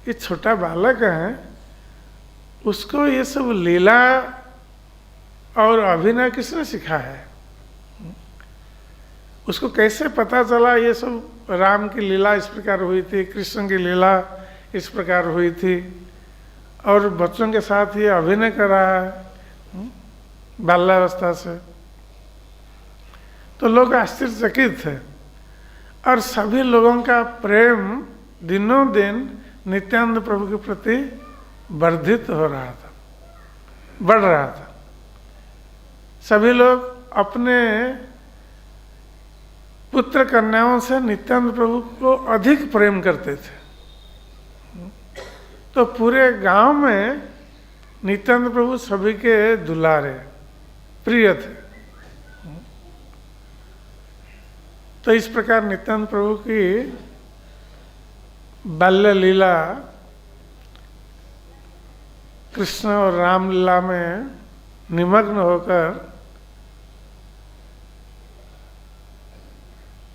ये छोटा बालक है उसको ये सब लीला और अभिनय किसने सिखाया है? उसको कैसे पता चला ये सब राम की लीला इस प्रकार हुई थी, कृष्ण की लीला इस प्रकार हुई थी, और बच्चों के साथ ये अभिनय कर रहा है बाल्यावस्था से? तो लोग आश्चर्यचकित थे और सभी लोगों का प्रेम दिनों दिन नित्यानंद प्रभु के प्रति वर्धित हो रहा था, बढ़ रहा था। सभी लोग अपने पुत्र कन्याओं से नित्यानंद प्रभु को अधिक प्रेम करते थे। तो पूरे गांव में नित्यानंद प्रभु सभी के दुलारे प्रिय थे। तो इस प्रकार नित्यानंद प्रभु की बाल्य लीला कृष्ण और रामलीला में निमग्न होकर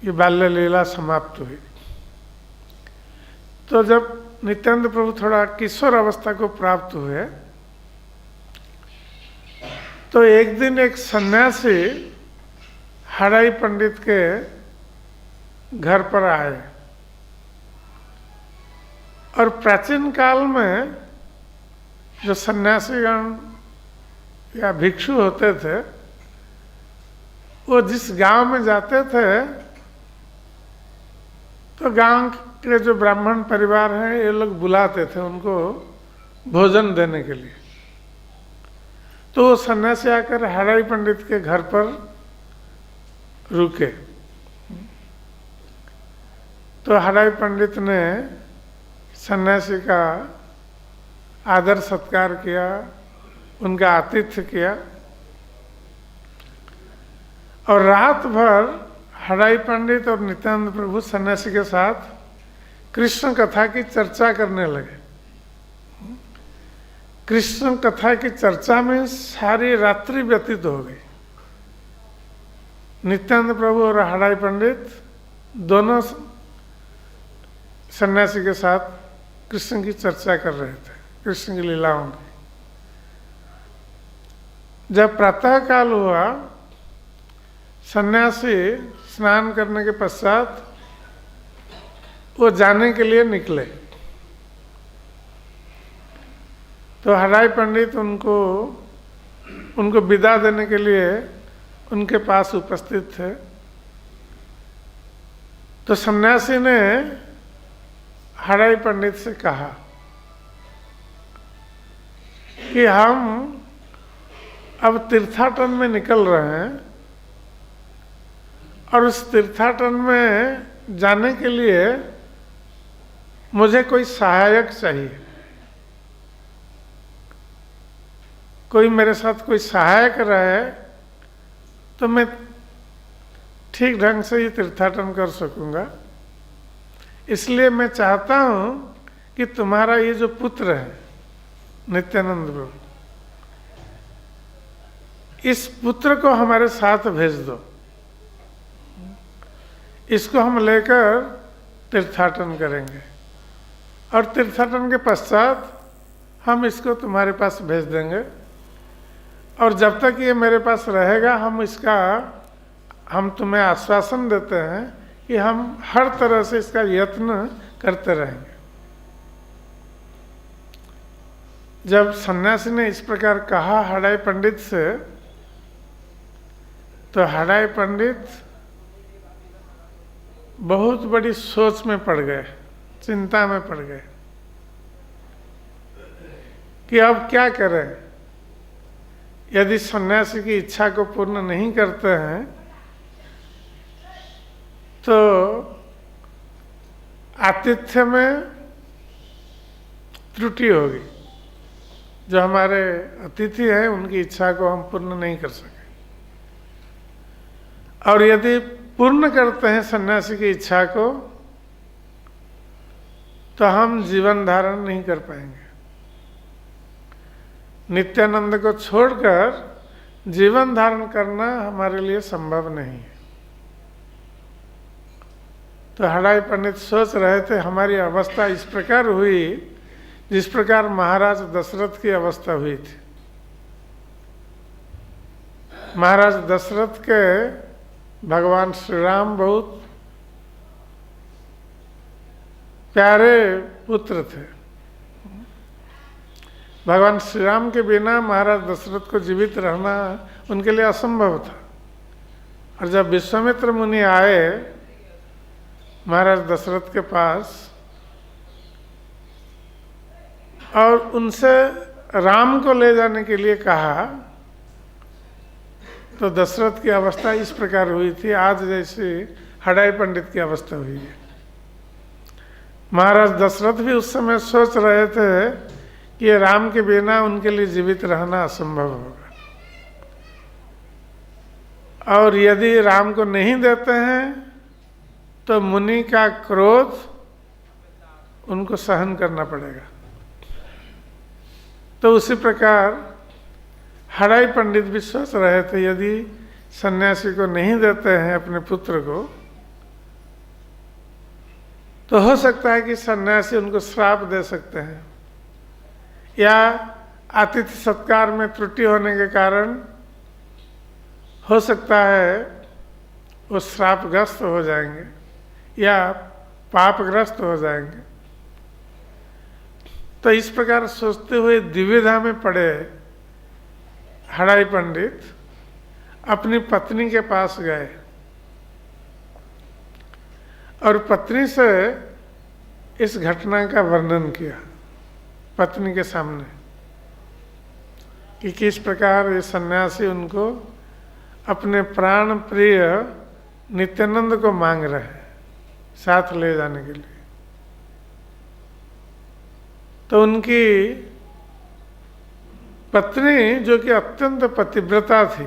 ये बाल्य लीला समाप्त हुई। तो जब नित्यानंद प्रभु थोड़ा किशोर अवस्था को प्राप्त हुए तो एक दिन एक सन्यासी हराई पंडित के घर पर आए। और प्राचीन काल में जो सन्यासीगण या भिक्षु होते थे वो जिस गांव में जाते थे तो गांव के जो ब्राह्मण परिवार हैं ये लोग बुलाते थे उनको भोजन देने के लिए। तो वो सन्यासी आकर हराई पंडित के घर पर रुके। तो हराई पंडित ने सन्यासी का आदर सत्कार किया, उनका आतिथ्य किया और रात भर हराई पंडित और नित्यानंद प्रभु सन्यासी के साथ कृष्ण कथा की चर्चा करने लगे। कृष्ण कथा की चर्चा में सारी रात्रि व्यतीत हो गई। नित्यानंद प्रभु और हराई पंडित दोनों सन्यासी के साथ कृष्ण की चर्चा कर रहे थे, कृष्ण की लीलाओं की। जब प्रातः काल हुआ सन्यासी स्नान करने के पश्चात वो जाने के लिए निकले। तो हराई पंडित उनको विदा देने के लिए उनके पास उपस्थित थे। तो सन्यासी ने हराई पंडित से कहा कि हम अब तीर्थाटन में निकल रहे हैं और उस तीर्थाटन में जाने के लिए मुझे कोई सहायक चाहिए। कोई मेरे साथ कोई सहायक रहे तो मैं ठीक ढंग से ये तीर्थाटन कर सकूंगा। इसलिए मैं चाहता हूं कि तुम्हारा ये जो पुत्र है नित्यानंद प्रभु, इस पुत्र को हमारे साथ भेज दो। इसको हम लेकर तीर्थाटन करेंगे और तीर्थाटन के पश्चात हम इसको तुम्हारे पास भेज देंगे। और जब तक ये मेरे पास रहेगा हम तुम्हें आश्वासन देते हैं कि हम हर तरह से इसका यत्न करते रहेंगे। जब सन्यासी ने इस प्रकार कहा हराई पंडित से तो हराई पंडित बहुत बड़ी सोच में पड़ गए, चिंता में पड़ गए कि अब क्या करें। यदि सन्यासी की इच्छा को पूर्ण नहीं करते हैं तो आतिथ्य में त्रुटि होगी। जो हमारे अतिथि हैं उनकी इच्छा को हम पूर्ण नहीं कर सके। और यदि पूर्ण करते हैं सन्यासी की इच्छा को तो हम जीवन धारण नहीं कर पाएंगे। नित्यानंद को छोड़कर जीवन धारण करना हमारे लिए संभव नहीं है। तो हराई पंडित सोच रहे थे हमारी अवस्था इस प्रकार हुई जिस प्रकार महाराज दशरथ की अवस्था हुई थी। महाराज दशरथ के भगवान श्री राम बहुत प्यारे पुत्र थे। भगवान श्री राम के बिना महाराज दशरथ को जीवित रहना उनके लिए असंभव था। और जब विश्वामित्र मुनि आए महाराज दशरथ के पास और उनसे राम को ले जाने के लिए कहा, तो दशरथ की अवस्था इस प्रकार हुई थी आज जैसे हडाई पंडित की अवस्था हुई है। महाराज दशरथ भी उस समय सोच रहे थे कि ये राम के बिना उनके लिए जीवित रहना असंभव होगा, और यदि राम को नहीं देते हैं तो मुनि का क्रोध उनको सहन करना पड़ेगा। तो उसी प्रकार हडाई पंडित भी सोच रहे थे यदि सन्यासी को नहीं देते हैं अपने पुत्र को, तो हो सकता है कि सन्यासी उनको श्राप दे सकते हैं, या आतिथ्य सत्कार में त्रुटि होने के कारण हो सकता है वो श्रापग्रस्त हो जाएंगे या पापग्रस्त हो जाएंगे। तो इस प्रकार सोचते हुए द्विविधा में पड़े हडाई पंडित अपनी पत्नी के पास गए और पत्नी से इस घटना का वर्णन किया पत्नी के सामने कि किस प्रकार ये सन्यासी उनको अपने प्राण प्रिय नित्यानंद को मांग रहे हैं साथ ले जाने के लिए। तो उनकी पत्नी, जो कि अत्यंत पतिव्रता थी,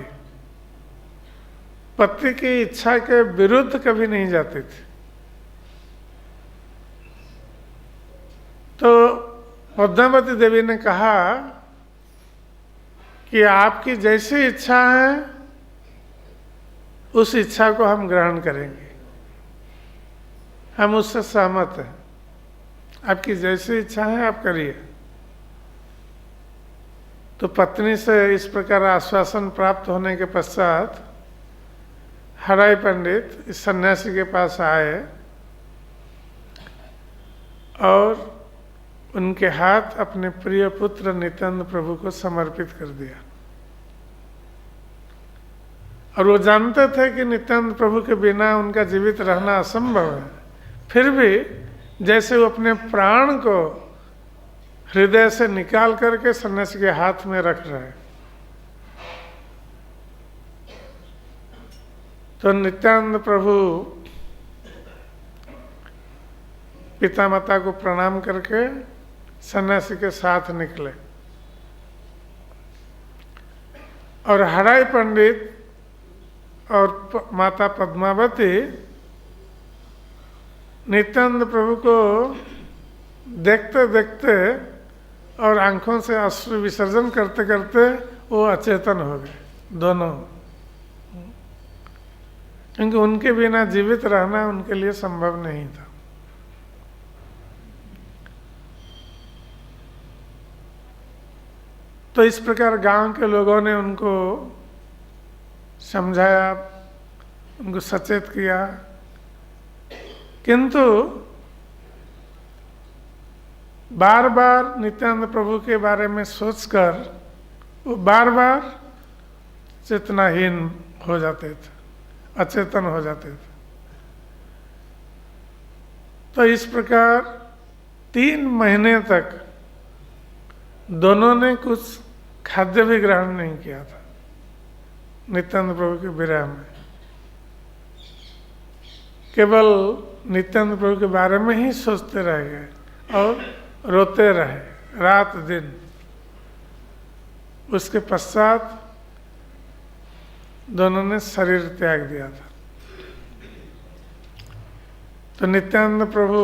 पति की इच्छा के विरुद्ध कभी नहीं जाती थी। तो पद्मावती देवी ने कहा कि आपकी जैसी इच्छा है उस इच्छा को हम ग्रहण करेंगे, हम उससे सहमत हैं, आपकी जैसी इच्छा है आप करिए। तो पत्नी से इस प्रकार आश्वासन प्राप्त होने के पश्चात हडाई पंडित इस सन्यासी के पास आए और उनके हाथ अपने प्रिय पुत्र नित्यानंद प्रभु को समर्पित कर दिया। और वो जानते थे कि नित्यानंद प्रभु के बिना उनका जीवित रहना असंभव है, फिर भी जैसे वो अपने प्राण को हृदय से निकाल करके सन्यासी के हाथ में रख रहे हैं। तो नित्यानंद प्रभु पिता माता को प्रणाम करके सन्यासी के साथ निकले और हडाई पंडित और माता पद्मावती नित्यानंद प्रभु को देखते देखते और आंखों से अश्रु विसर्जन करते करते वो अचेतन हो गए दोनों, क्योंकि उनके बिना जीवित रहना उनके लिए संभव नहीं था। तो इस प्रकार गांव के लोगों ने उनको समझाया, उनको सचेत किया, किंतु बार बार नित्यानंद प्रभु के बारे में सोचकर वो बार बार चेतनाहीन हो जाते थे, अचेतन हो जाते थे। तो इस प्रकार 3 महीने तक दोनों ने कुछ खाद्य भी ग्रहण नहीं किया था नित्यानंद प्रभु के विरह में। केवल नित्यानंद प्रभु के बारे में ही सोचते रह गए और रोते रहे रात दिन। उसके पश्चात दोनों ने शरीर त्याग दिया था। तो नित्यानंद प्रभु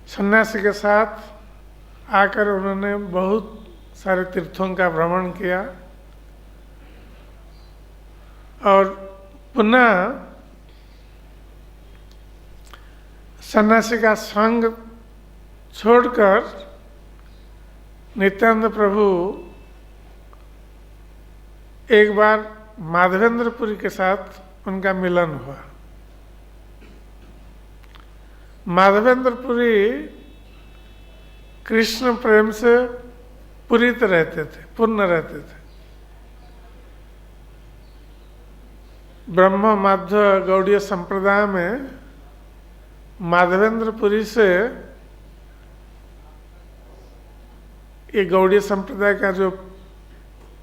सन्यासी के साथ आकर उन्होंने बहुत सारे तीर्थों का भ्रमण किया और पुनः सन्यासी का संग छोड़कर नित्यानंद प्रभु एक बार माधवेंद्रपुरी के साथ उनका मिलन हुआ। माधवेंद्रपुरी कृष्ण प्रेम से पूरित रहते थे, पूर्ण रहते थे। ब्रह्म माध्व गौड़ीय संप्रदाय में माधवेंद्रपुरी से ये गौड़ीय संप्रदाय का जो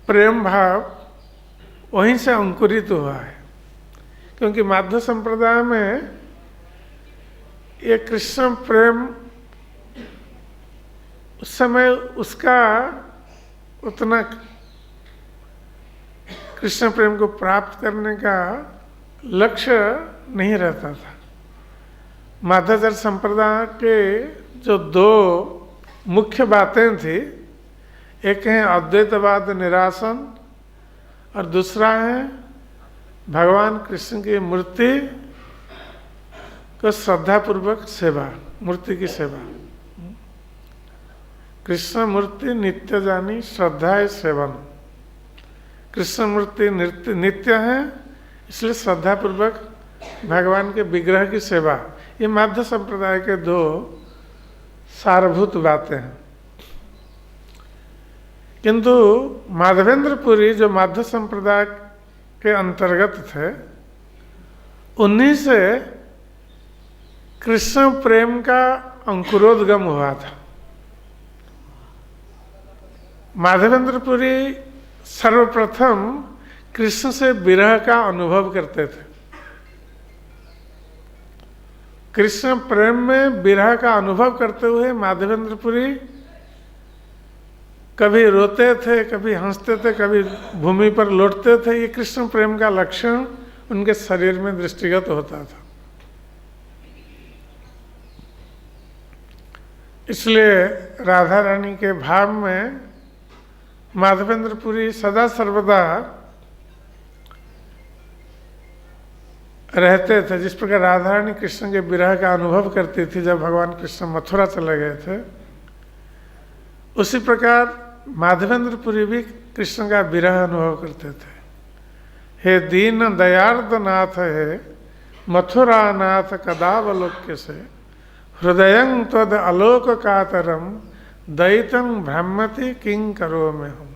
प्रेम भाव वहीं से अंकुरित हुआ है, क्योंकि माध्व संप्रदाय में ये कृष्ण प्रेम उस समय उसका उतना कृष्ण प्रेम को प्राप्त करने का लक्ष्य नहीं रहता था। माध्वाचार्य संप्रदाय के जो दो मुख्य बातें थी, एक है अद्वैतवाद निरासन और दूसरा है भगवान कृष्ण की मूर्ति को श्रद्धापूर्वक सेवा, मूर्ति की सेवा। कृष्ण मूर्ति नित्य जानी श्रद्धा है सेवन। कृष्ण मूर्ति नित्य है, इसलिए श्रद्धापूर्वक भगवान के विग्रह की सेवा। ये माध्व संप्रदाय के दो सारभूत बातें हैं। किंतु माधवेंद्रपुरी जो माध्व संप्रदाय के अंतर्गत थे, उन्हीं से कृष्ण प्रेम का अंकुरोद्गम हुआ था। माधवेंद्रपुरी सर्वप्रथम कृष्ण से विरह का अनुभव करते थे। कृष्ण प्रेम में विरह का अनुभव करते हुए माधवेंद्रपुरी कभी रोते थे, कभी हंसते थे, कभी भूमि पर लौटते थे। ये कृष्ण प्रेम का लक्षण उनके शरीर में दृष्टिगत होता था। इसलिए राधा रानी के भाव में माधवेंद्रपुरी सदा सर्वदा रहते थे। जिस प्रकार राधा रानी कृष्ण के विरह का अनुभव करती थी जब भगवान कृष्ण मथुरा चले गए थे, उसी प्रकार माधवेंद्रपुरी भी कृष्ण का विरह अनुभव करते थे। हे दीन दयार्द नाथ है मथुरा नाथ कदावलोक्य से हृदयं त्वद आलोक कातरम दैतं भ्रमति किं करो में हूँ।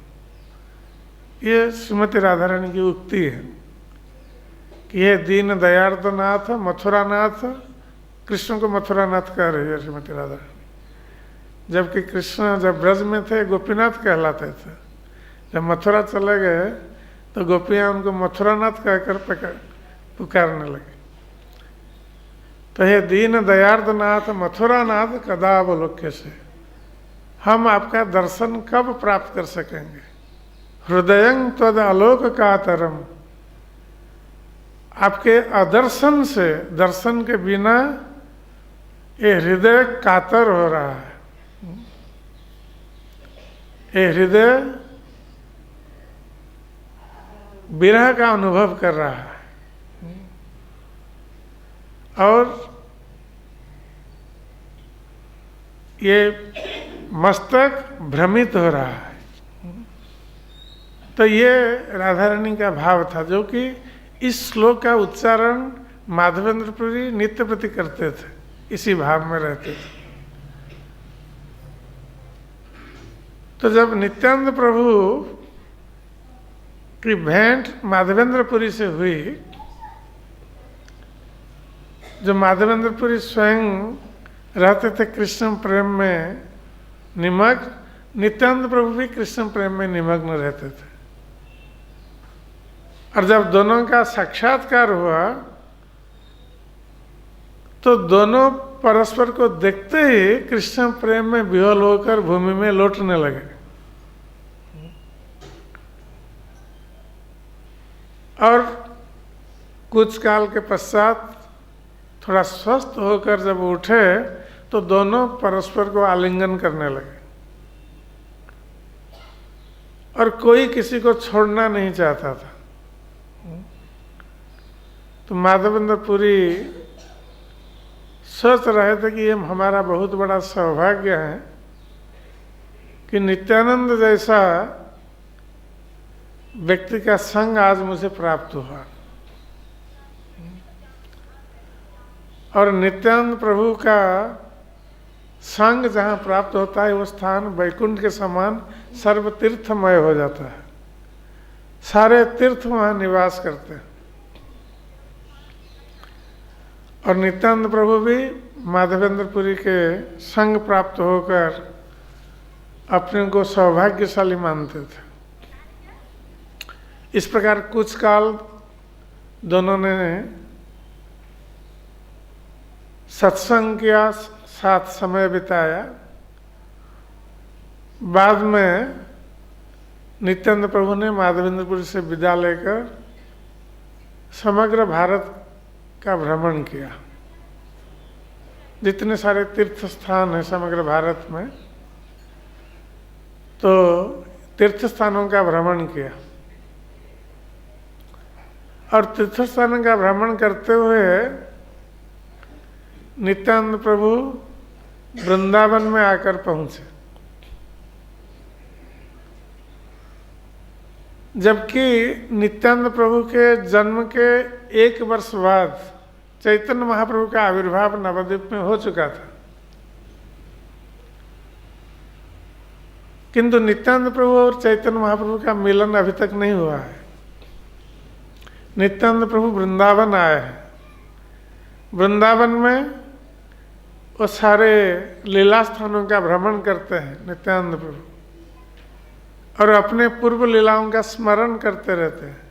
ये श्रीमती राधा रानी की उक्ति है कि ये दीन दयार्द नाथ मथुरा नाथ, कृष्ण को मथुरा नाथ कह रही है श्रीमती राधा रानी, जबकि कृष्ण जब ब्रज में थे गोपीनाथ कहलाते थे। जब मथुरा चले गए तो गोपियाँ उनको मथुरा नाथ कहकर पुकारने लगे। तो हे दीन दयार्द नाथ मथुरा नाथ कदावलोक्य से, हम आपका दर्शन कब प्राप्त कर सकेंगे। हृदयं त्वद आलोक कातरम, आपके अदर्शन से, दर्शन के बिना ये हृदय कातर हो रहा है। ये हृदय विरह का अनुभव कर रहा है और ये मस्तक भ्रमित हो रहा है। तो ये राधा रानी का भाव था, जो कि इस श्लोक का उच्चारण माधवेंद्रपुरी नित्य प्रति करते थे, इसी भाव में रहते थे। तो जब नित्यानंद प्रभु की भेंट माधवेंद्रपुरी से हुई, जो माधवेंद्रपुरी स्वयं रहते थे कृष्ण प्रेम में निमग्न, नित्यानंद प्रभु भी कृष्ण प्रेम में निमग्न रहते थे। और जब दोनों का साक्षात्कार हुआ तो दोनों परस्पर को देखते ही कृष्ण प्रेम में विह्वल होकर भूमि में लौटने लगे। और कुछ काल के पश्चात थोड़ा स्वस्थ होकर जब उठे तो दोनों परस्पर को आलिंगन करने लगे और कोई किसी को छोड़ना नहीं चाहता था। तो माधवेंद्रपुरी सोच रहे थे कि ये हमारा बहुत बड़ा सौभाग्य है कि नित्यानंद जैसा व्यक्ति का संग आज मुझे प्राप्त हुआ। और नित्यानंद प्रभु का संग जहाँ प्राप्त होता है वो स्थान वैकुंठ के समान सर्व तीर्थमय हो जाता है। सारे तीर्थ वहाँ निवास करते हैं। और नित्यानंद प्रभु भी माधवेंद्रपुरी के संग प्राप्त होकर अपने को सौभाग्यशाली मानते थे। इस प्रकार कुछ काल दोनों ने सत्संग किया, साथ समय बिताया। बाद में नित्यानंद प्रभु ने माधवेंद्रपुरी से विदा लेकर समग्र भारत का भ्रमण किया। जितने सारे तीर्थ स्थान हैं समग्र भारत में, तो तीर्थ स्थानों का भ्रमण किया। और तीर्थ स्थानों का भ्रमण करते हुए नित्यानंद प्रभु वृंदावन में आकर पहुंचे। जबकि नित्यानंद प्रभु के जन्म के 1 वर्ष बाद चैतन्य महाप्रभु का आविर्भाव नवद्वीप में हो चुका था, किंतु नित्यानंद प्रभु और चैतन्य महाप्रभु का मिलन अभी तक नहीं हुआ है। नित्यानंद प्रभु वृंदावन आए हैं। वृंदावन में वो सारे लीला स्थानों का भ्रमण करते हैं नित्यानंद प्रभु, और अपने पूर्व लीलाओं का स्मरण करते रहते हैं।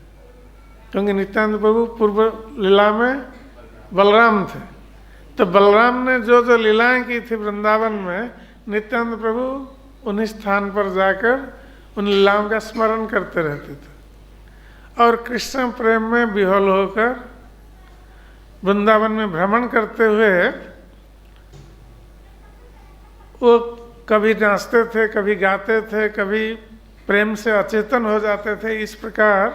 क्योंकि नित्यानंद प्रभु पूर्व लीला में बलराम थे, तो बलराम ने जो जो लीलाएं की थी वृंदावन में, नित्यानंद प्रभु उन्हीं स्थान पर जाकर उन लीलाओं का स्मरण करते रहते थे। और कृष्ण प्रेम में विह्वल होकर वृंदावन में भ्रमण करते हुए वो कभी नाचते थे, कभी गाते थे, कभी प्रेम से अचेतन हो जाते थे। इस प्रकार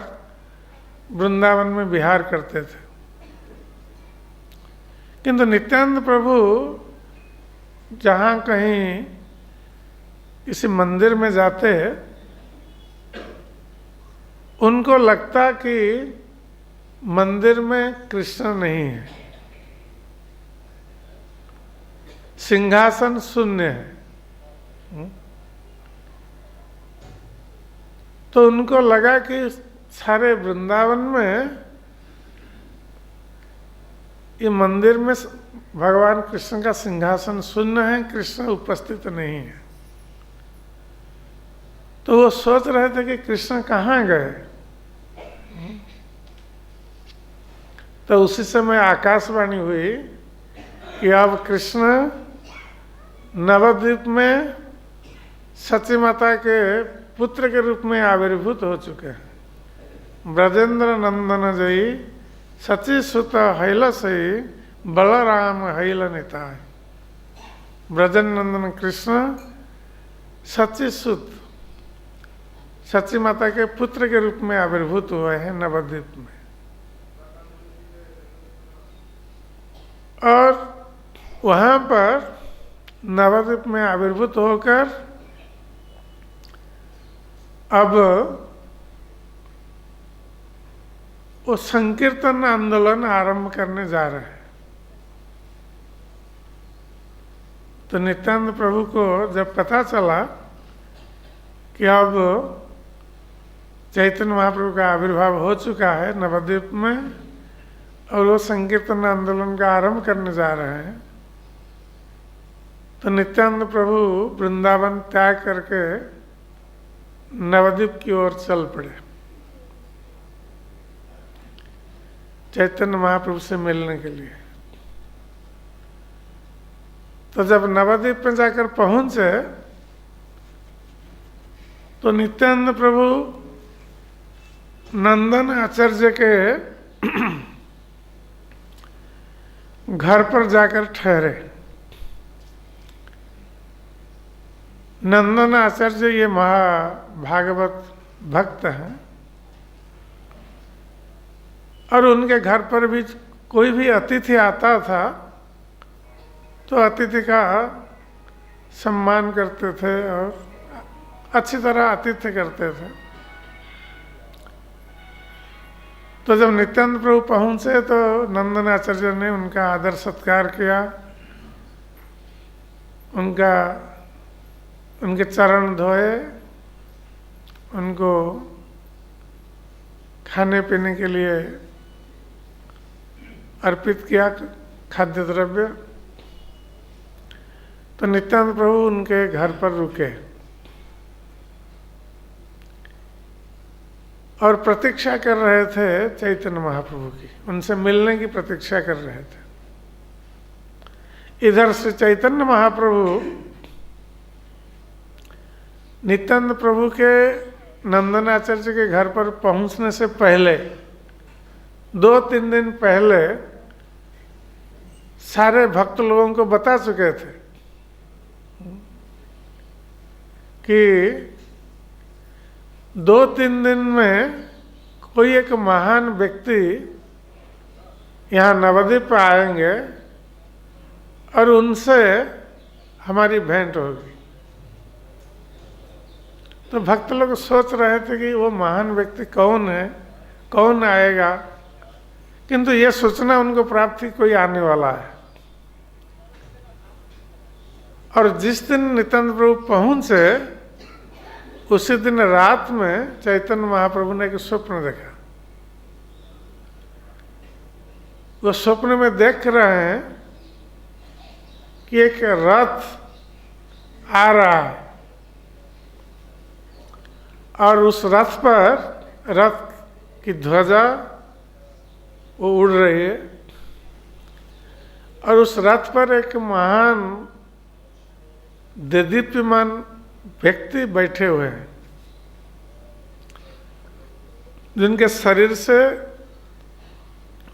वृंदावन में विहार करते थे। किंतु नित्यानंद प्रभु जहाँ कहीं किसी मंदिर में जाते, उनको लगता कि मंदिर में कृष्ण नहीं है, सिंहासन शून्य है। तो उनको लगा कि सारे वृंदावन में ये मंदिर में भगवान कृष्ण का सिंहासन शून्य है, कृष्ण उपस्थित नहीं है। तो वो सोच रहे थे कि कृष्ण कहाँ गए। तो उसी समय आकाशवाणी हुई कि अब कृष्ण नवद्वीप में सची माता के पुत्र के रूप में आविर्भूत हो चुके हैं। ब्रजेंद्र नंदन जयी सची सुत हैल सही बलराम हैल निताय। ब्रजन नंदन कृष्ण सची सुत, सची माता के पुत्र के रूप में आविर्भूत हुए हैं नवद्वीप में। और वहाँ पर नवद्वीप में आविर्भूत होकर अब वो संकीर्तन आंदोलन आरंभ करने जा रहे हैं। तो नित्यानंद प्रभु को जब पता चला कि अब चैतन्य महाप्रभु का आविर्भाव हो चुका है नवद्वीप में और वो संकीर्तन आंदोलन का आरंभ करने जा रहे हैं, तो नित्यानंद प्रभु वृंदावन त्याग करके नवद्वीप की ओर चल पड़े चैतन्य महाप्रभु से मिलने के लिए। तो जब नवद्वीप में जाकर पहुंचे तो नित्यानंद प्रभु नंदन आचार्य के घर पर जाकर ठहरे। नंदन आचार्य ये महाभागवत भक्त हैं और उनके घर पर भी कोई भी अतिथि आता था तो अतिथि का सम्मान करते थे और अच्छी तरह आतिथ्य करते थे। तो जब नित्यानंद प्रभु पहुंचे तो नंदन आचार्य ने उनका आदर सत्कार किया, उनके चरण धोए, उनको खाने पीने के लिए अर्पित किया खाद्य द्रव्य। तो नित्यानंद प्रभु उनके घर पर रुके और प्रतीक्षा कर रहे थे चैतन्य महाप्रभु की, उनसे मिलने की प्रतीक्षा कर रहे थे। इधर से चैतन्य महाप्रभु नित्यानंद प्रभु के नंदनाचार्य के घर पर पहुंचने से पहले 2-3 दिन पहले सारे भक्त लोगों को बता चुके थे कि 2-3 दिन में कोई एक महान व्यक्ति यहाँ नवद्वीप आएंगे और उनसे हमारी भेंट होगी। तो भक्त लोग सोच रहे थे कि वो महान व्यक्ति कौन है, कौन आएगा, किंतु ये सूचना उनको प्राप्त थी कोई आने वाला है। और जिस दिन नित्यानंद प्रभु पहुंचे उसी दिन रात में चैतन्य महाप्रभु ने एक स्वप्न देखा। वो स्वप्न में देख रहे हैं कि एक रथ आ रहा है और उस रथ पर रथ की ध्वजा वो उड़ रही है और उस रथ पर एक महान देदीप्यमान व्यक्ति बैठे हुए हैं जिनके शरीर से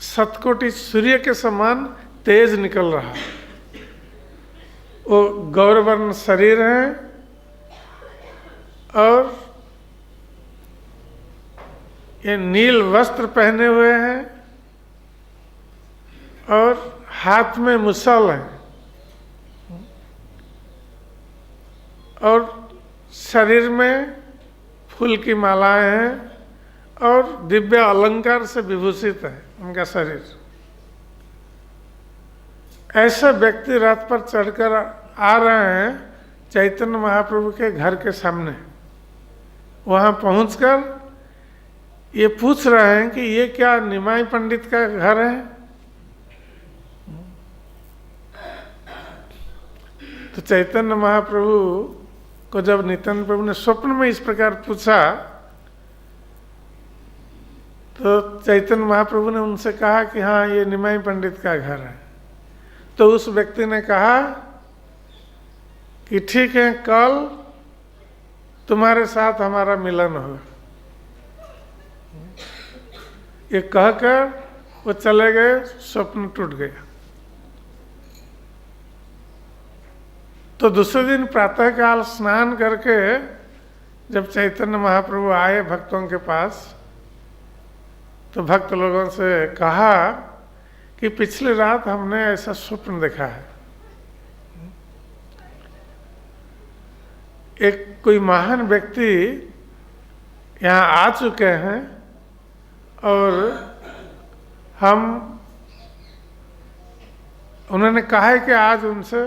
शतकोटि सूर्य के समान तेज निकल रहा है। वो गौरवर्ण शरीर है और ये नील वस्त्र पहने हुए हैं और हाथ में मुसल है और शरीर में फूल की मालाएं हैं और दिव्य अलंकार से विभूषित है उनका शरीर। ऐसे व्यक्ति रथ पर चढ़कर आ रहे हैं चैतन्य महाप्रभु के घर के सामने। वहां पहुंचकर ये पूछ रहे हैं कि ये क्या निमाई पंडित का घर है? तो चैतन्य महाप्रभु को जब नित्यानंद प्रभु ने स्वप्न में इस प्रकार पूछा तो चैतन्य महाप्रभु ने उनसे कहा कि हाँ ये निमाई पंडित का घर है। तो उस व्यक्ति ने कहा कि ठीक है, कल तुम्हारे साथ हमारा मिलन होगा। ये कहकर वो चले गए, स्वप्न टूट गया। तो दूसरे दिन प्रातःकाल स्नान करके जब चैतन्य महाप्रभु आए भक्तों के पास तो भक्त लोगों से कहा कि पिछली रात हमने ऐसा स्वप्न देखा है, एक कोई महान व्यक्ति यहाँ आ चुके हैं और उन्होंने कहा है कि आज उनसे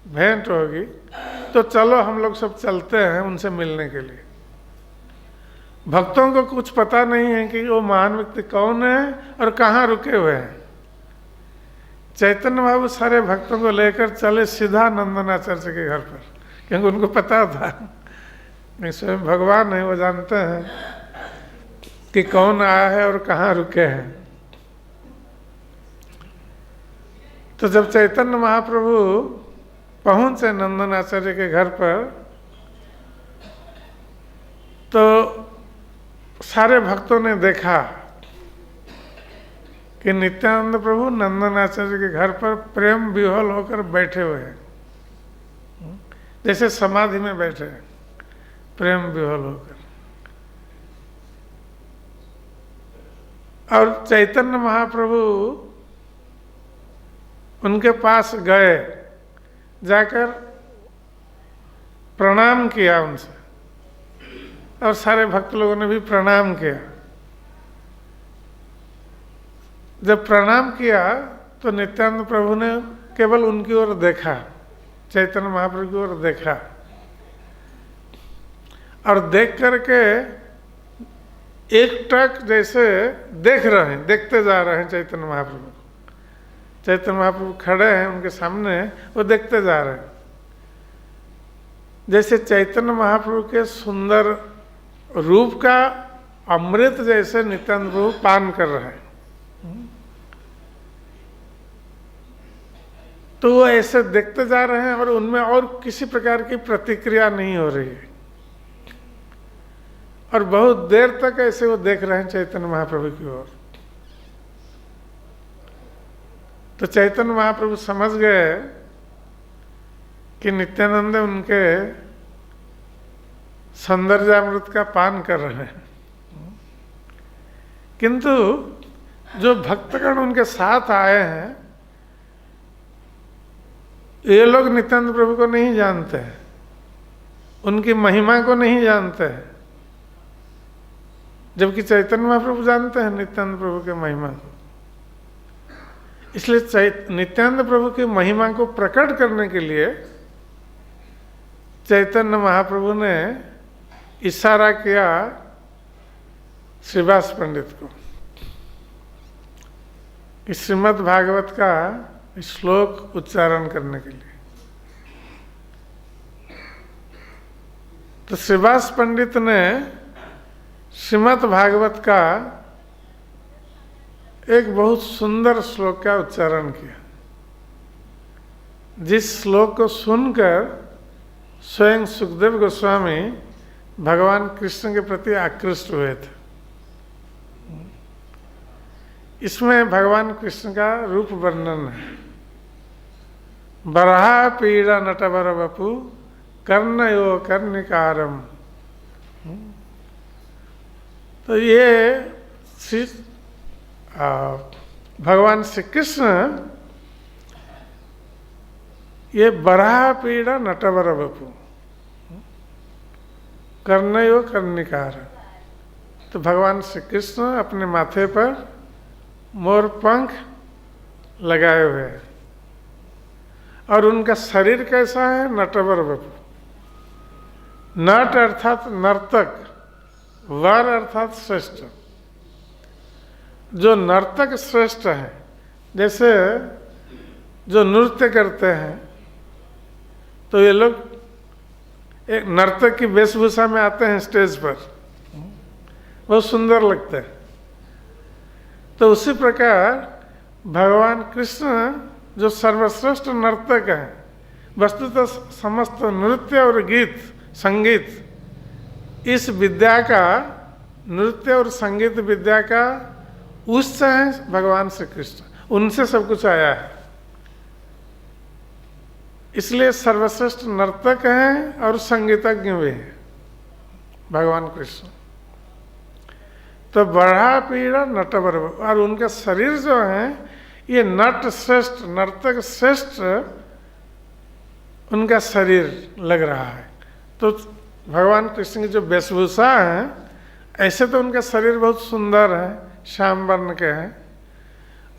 भेंट होगी, तो चलो हम लोग सब चलते हैं उनसे मिलने के लिए। भक्तों को कुछ पता नहीं है कि वो महान व्यक्ति कौन है और कहाँ रुके हुए हैं। चैतन्य बाबू सारे भक्तों को लेकर चले सीधा नंदनाचार्य के घर पर, क्योंकि उनको पता था कि स्वयं भगवान है, वो जानते हैं कि कौन आया है और कहाँ रुके हैं। तो जब चैतन्य महाप्रभु पहुंचे नंदनाचार्य के घर पर तो सारे भक्तों ने देखा कि नित्यानंद प्रभु नंदनाचार्य के घर पर प्रेम विह्वल होकर बैठे हुए हैं, जैसे समाधि में बैठे हैं, प्रेम विह्वल होकर। और चैतन्य महाप्रभु उनके पास गए जाकर प्रणाम किया उनसे, और सारे भक्त लोगों ने भी प्रणाम किया। जब प्रणाम किया तो नित्यानंद प्रभु ने केवल उनकी ओर देखा, चैतन्य महाप्रभु की ओर देखा, और देख करके एक टक जैसे देख रहे हैं, देखते जा रहे हैं चैतन्य महाप्रभु। चैतन्य महाप्रभु खड़े हैं उनके सामने, वो देखते जा रहे हैं। जैसे चैतन्य महाप्रभु के सुंदर रूप का अमृत जैसे नित्यानंद प्रभु पान कर रहे हैं। तो वो ऐसे देखते जा रहे हैं और उनमें और किसी प्रकार की प्रतिक्रिया नहीं हो रही है, और बहुत देर तक ऐसे वो देख रहे हैं चैतन्य महाप्रभु की ओर। तो चैतन्य महाप्रभु समझ गए कि नित्यानंद उनके सौंदर्यामृत का पान कर रहे हैं, किंतु जो भक्तगण उनके साथ आए हैं ये लोग नित्यानंद प्रभु को नहीं जानते हैं, उनकी महिमा को नहीं जानते हैं, जबकि चैतन्य महाप्रभु जानते हैं नित्यानंद प्रभु के महिमा को। इसलिए नित्यानंद प्रभु की महिमा को प्रकट करने के लिए चैतन्य महाप्रभु ने इशारा किया श्रीवास पंडित को कि श्रीमद् भागवत का श्लोक उच्चारण करने के लिए। तो श्रीवास पंडित ने श्रीमद् भागवत का एक बहुत सुंदर श्लोक का उच्चारण किया, जिस श्लोक को सुनकर स्वयं सुखदेव गोस्वामी भगवान कृष्ण के प्रति आकृष्ट हुए थे। इसमें भगवान कृष्ण का रूप वर्णन है। बरहा पीड़ा नटवर वपु कर्णयो कर्णिकारम। तो ये श्री भगवान श्री कृष्ण ये बरहा पीड़ा नटवर वपु कर्णयो कर्णिकार। तो भगवान श्री कृष्ण अपने माथे पर मोर पंख लगाए हुए हैं, और उनका शरीर कैसा है? नटवर वपु। नट अर्थात नर्तक, वर अर्थात श्रेष्ठ। जो नर्तक श्रेष्ठ है, जैसे जो नृत्य करते हैं तो ये लोग एक नर्तक की वेशभूषा में आते हैं स्टेज पर, बहुत सुंदर लगते हैं। तो उसी प्रकार भगवान कृष्ण जो सर्वश्रेष्ठ नर्तक हैं, वस्तुतः समस्त नृत्य और गीत संगीत इस विद्या का, नृत्य और संगीत विद्या का उच्च है भगवान श्री कृष्ण, उनसे सब कुछ आया है। इसलिए सर्वश्रेष्ठ नर्तक हैं और संगीतज्ञ भी हैं भगवान कृष्ण। तो बरहा पीड़ा नटवर, और उनका शरीर जो है ये नट श्रेष्ठ, नर्तक श्रेष्ठ उनका शरीर लग रहा है। तो भगवान कृष्ण की जो वेशभूषा है, ऐसे तो उनका शरीर बहुत सुंदर है, श्याम वर्ण के हैं,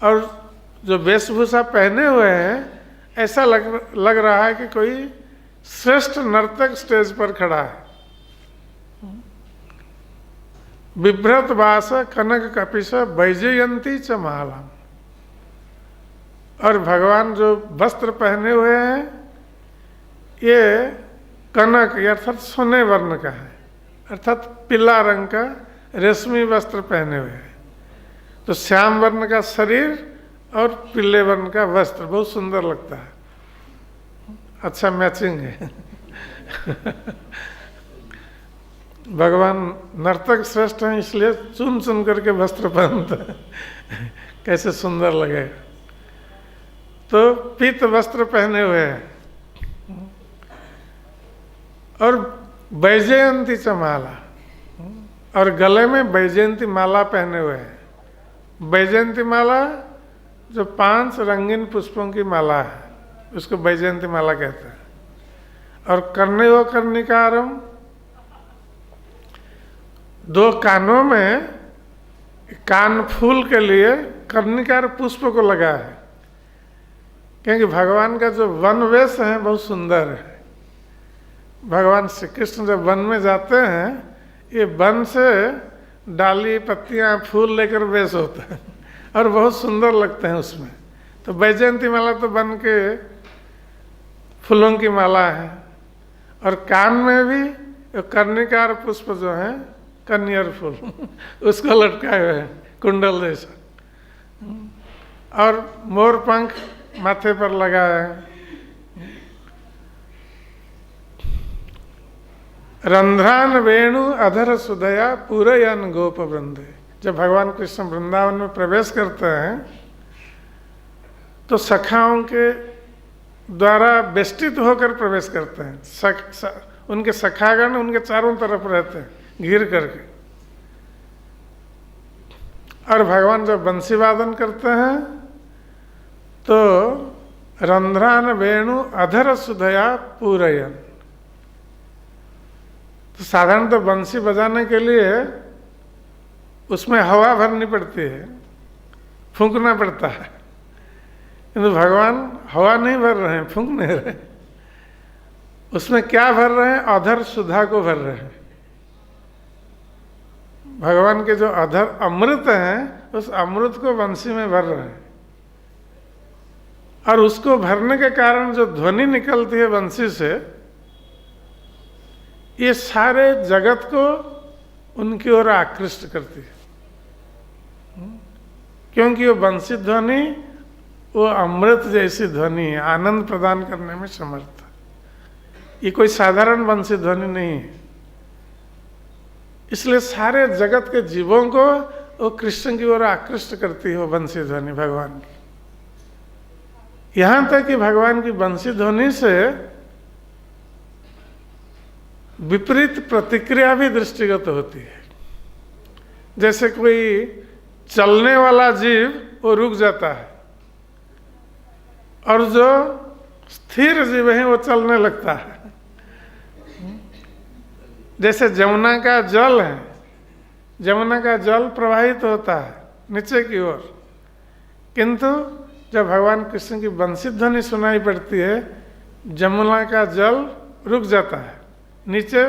और जो वेशभूषा पहने हुए हैं ऐसा लग रहा है कि कोई श्रेष्ठ नर्तक स्टेज पर खड़ा है। बिभ्रत वास कनक कपिश वैजयंती च माला। और भगवान जो वस्त्र पहने हुए हैं ये कनक अर्थात सोने वर्ण का है, अर्थात पीला रंग का रेशमी वस्त्र पहने हुए हैं। तो श्याम वर्ण का शरीर और पीले वर्ण का वस्त्र बहुत सुंदर लगता है, अच्छा मैचिंग है। भगवान नर्तक श्रेष्ठ हैं, इसलिए चुन चुन करके वस्त्र पहनते हैं, कैसे सुंदर लगेगा। तो पीत वस्त्र पहने हुए हैं और वैजयंती च माला, और गले में वैजयंती माला पहने हुए हैं। वैजयंती माला जो 5 रंगीन पुष्पों की माला है, उसको वैजयंती माला कहते हैं। और कर्णयो कर्णिकारम, दो कानों में कान फूल के लिए कर्णिकार पुष्प को लगा है, क्योंकि भगवान का जो वन वेश है बहुत सुंदर है। भगवान श्री कृष्ण जब वन में जाते हैं, ये वन से डाली पत्तियां फूल लेकर वेश होता है और बहुत सुंदर लगते हैं उसमें। तो वैजयंती माला तो वन के फूलों की माला है। और कान में भी कर्णिकार पुष्प जो है, कन्यर फूल उसको लटकाए हुए हैं कुंडल जैसा, और मोर पंख माथे पर लगा है। रंध्रान वेणु अधर सुदया पूरयन गोप वृंदे। जब भगवान कृष्ण वृंदावन में प्रवेश करते हैं तो सखाओं के द्वारा बेष्टित होकर प्रवेश करते हैं। उनके सखागण उनके चारों तरफ रहते हैं घिर करके। और भगवान जब बंसी वादन करते हैं तो रंध्रान वेणु अधर सुधया पूरयन। तो साधारणतः बंसी बजाने के लिए उसमें हवा भरनी पड़ती है, फूंकना पड़ता है, किंतु भगवान हवा नहीं भर रहे हैं, फूंक नहीं रहे। उसमें क्या भर रहे हैं? अधर सुधा को भर रहे हैं। भगवान के जो अधर अमृत हैं, उस अमृत को बंसी में भर रहे हैं। और उसको भरने के कारण जो ध्वनि निकलती है बंसी से, ये सारे जगत को उनकी ओर आकृष्ट करती है, क्योंकि वो बंसी ध्वनि वो अमृत जैसी ध्वनि है, आनंद प्रदान करने में समर्थ है। ये कोई साधारण बंसी ध्वनि नहीं है। इसलिए सारे जगत के जीवों को वो कृष्ण की ओर आकृष्ट करती है वो बंसी ध्वनि भगवान की। यहां तक कि भगवान की बंसी ध्वनि से विपरीत प्रतिक्रिया भी दृष्टिगत होती है। जैसे कोई चलने वाला जीव वो रुक जाता है और जो स्थिर जीव है वो चलने लगता है। जैसे जमुना का जल है, जमुना का जल प्रवाहित होता है नीचे की ओर, किंतु जब भगवान कृष्ण की बंसी ध्वनि सुनाई पड़ती है, जमुना का जल रुक जाता है, नीचे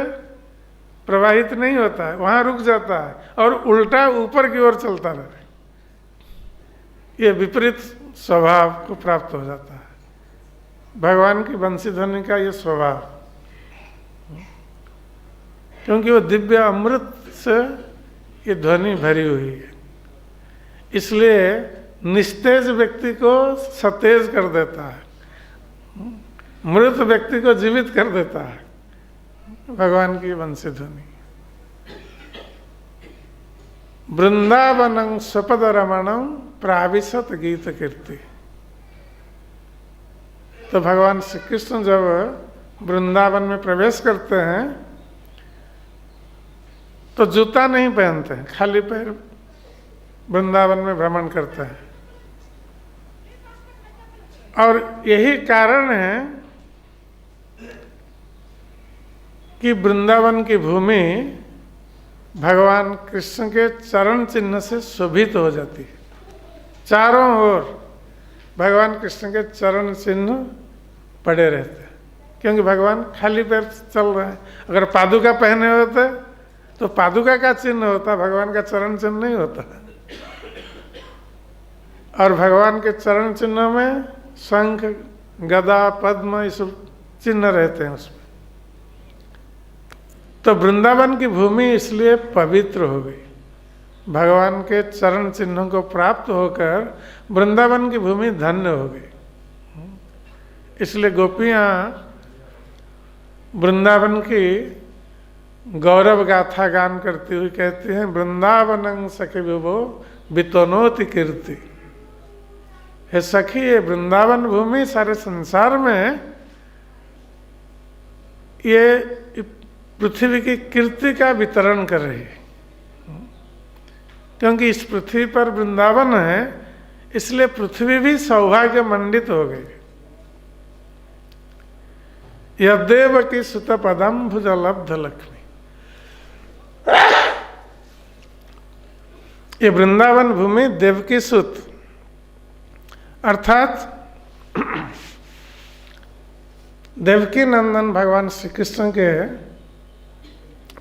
प्रवाहित नहीं होता है, वहाँ रुक जाता है और उल्टा ऊपर की ओर चलता रहे। ये विपरीत स्वभाव को प्राप्त हो जाता है भगवान की बंसी ध्वनि का ये स्वभाव, क्योंकि वो दिव्य अमृत से ये ध्वनि भरी हुई है। इसलिए निस्तेज व्यक्ति को सतेज कर देता है, मृत व्यक्ति को जीवित कर देता है भगवान की बंसी ध्वनि। वृंदावनं स्वपद रमणं प्राविशत गीत कीर्ति। तो भगवान श्री कृष्ण जब वृंदावन में प्रवेश करते हैं तो जूता नहीं पहनते हैं, खाली पैर वृंदावन में भ्रमण करते हैं। और यही कारण है कि वृंदावन की भूमि भगवान कृष्ण के चरण चिन्ह से शोभित हो जाती है। चारों ओर भगवान कृष्ण के चरण चिन्ह पड़े रहते हैं, क्योंकि भगवान खाली पैर चल रहे हैं। अगर पादुका पहने होते तो पादुका का चिन्ह होता, भगवान का चरण चिन्ह नहीं होता। और भगवान के चरण चिन्ह में शंख, गदा, पद्म ये सब चिन्ह रहते हैं उसमें। तो वृंदावन की भूमि इसलिए पवित्र हो गई। भगवान के चरण चिन्हों को प्राप्त होकर वृंदावन की भूमि धन्य हो गई। इसलिए गोपियाँ वृंदावन की गौरव गाथा गान करती हुई कहती हैं, वृंदावनं सखी विभो बितनोति कीर्ति। हे सखी, ये वृंदावन भूमि सारे संसार में ये पृथ्वी की कीर्ति का वितरण कर रही है, क्योंकि इस पृथ्वी पर वृंदावन है, इसलिए पृथ्वी भी सौभाग्य मंडित हो गई। यद्देव की सुत पदम भुजलब्ध लक्ष्मी। ये वृंदावन भूमि देवकी सुत अर्थात देवकी नंदन भगवान श्री कृष्ण के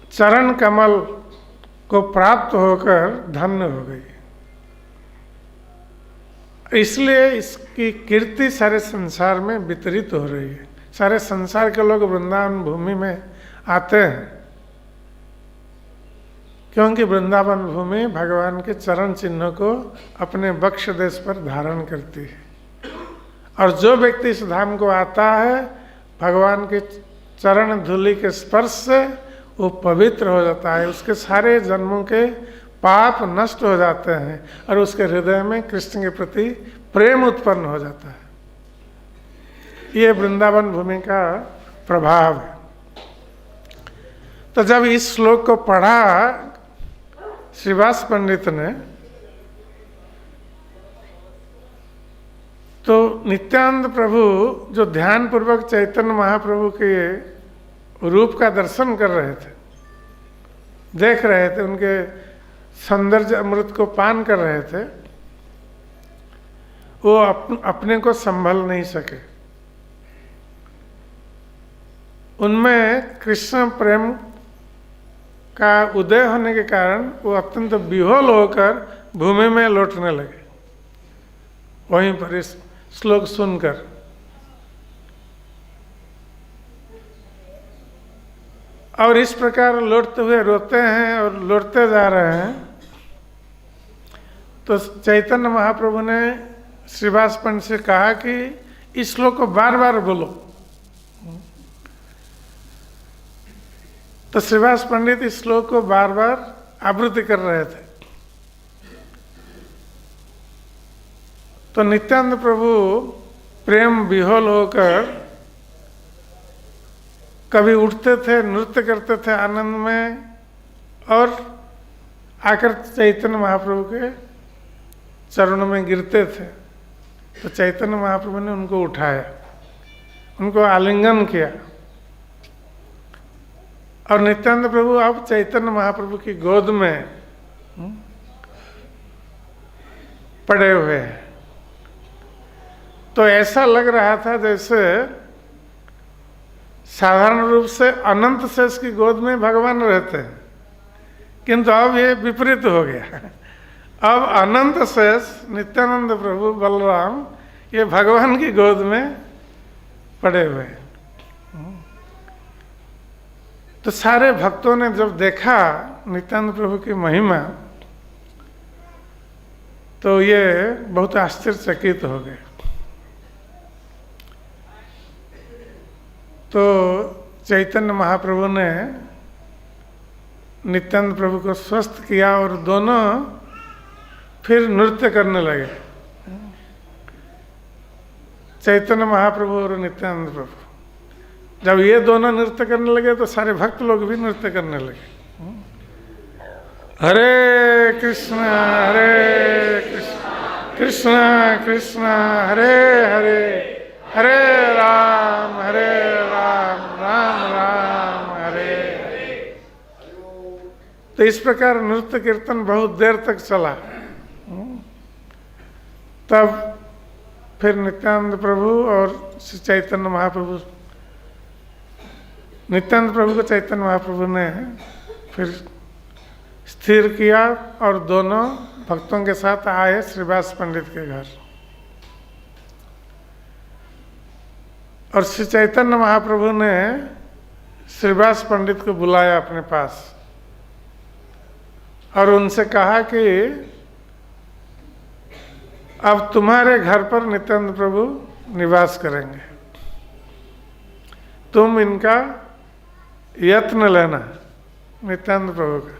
चरण कमल को प्राप्त होकर धन्य हो गई। इसलिए इसकी कीर्ति सारे संसार में वितरित हो रही है। सारे संसार के लोग वृंदावन भूमि में आते हैं क्योंकि वृंदावन भूमि भगवान के चरण चिन्ह को अपने वक्ष देश पर धारण करती है। और जो व्यक्ति इस धाम को आता है भगवान के चरण धूलि के स्पर्श से वो पवित्र हो जाता है, उसके सारे जन्मों के पाप नष्ट हो जाते हैं और उसके हृदय में कृष्ण के प्रति प्रेम उत्पन्न हो जाता है। ये वृंदावन भूमि का प्रभाव है। तो जब इस श्लोक को पढ़ा श्रीवास पंडित ने तो नित्यानंद प्रभु जो ध्यान पूर्वक चैतन्य महाप्रभु के रूप का दर्शन कर रहे थे, देख रहे थे, उनके सौंदर्य अमृत को पान कर रहे थे, वो अपने को संभल नहीं सके। उनमें कृष्ण प्रेम का उदय होने के कारण वो अत्यंत विह्वल होकर भूमि में लौटने लगे। वहीं पर इस श्लोक सुनकर और इस प्रकार लौटते हुए रोते हैं और लौटते जा रहे हैं। तो चैतन्य महाप्रभु ने श्रीवास पंडित से कहा कि इस श्लोक को बार बार बोलो। तो श्रीवास पंडित इस श्लोक को बार बार आवृत्ति कर रहे थे। तो नित्यानंद प्रभु प्रेम विह्वल होकर कभी उठते थे, नृत्य करते थे आनंद में और आकर चैतन्य महाप्रभु के चरणों में गिरते थे। तो चैतन्य महाप्रभु ने उनको उठाया, उनको आलिंगन किया और नित्यानंद प्रभु अब चैतन्य महाप्रभु की गोद में पड़े हुए हैं। तो ऐसा लग रहा था जैसे साधारण रूप से अनंत शेष की गोद में भगवान रहते हैं, किंतु अब ये विपरीत हो गया। अब अनंत शेष नित्यानंद प्रभु बलराम ये भगवान की गोद में पड़े हुए हैं। तो सारे भक्तों ने जब देखा नित्यानंद प्रभु की महिमा तो ये बहुत आश्चर्यचकित हो गए। तो चैतन्य महाप्रभु ने नित्यानंद प्रभु को स्वस्थ किया और दोनों फिर नृत्य करने लगे, चैतन्य महाप्रभु और नित्यानंद प्रभु। जब ये दोनों नृत्य करने लगे तो सारे भक्त लोग भी नृत्य करने लगे। हरे कृष्ण कृष्ण कृष्ण हरे हरे, हरे राम राम राम हरे हरे। तो इस प्रकार नृत्य कीर्तन बहुत देर तक चला। तब फिर नित्यानंद प्रभु और श्री चैतन्य महाप्रभु, नित्यानंद प्रभु को चैतन्य महाप्रभु ने फिर स्थिर किया और दोनों भक्तों के साथ आए श्रीवास पंडित के घर। और श्री चैतन्य महाप्रभु ने श्रीवास पंडित को बुलाया अपने पास और उनसे कहा कि अब तुम्हारे घर पर नित्यानंद प्रभु निवास करेंगे, तुम इनका यत्न लेना नित्यानंद प्रभु का।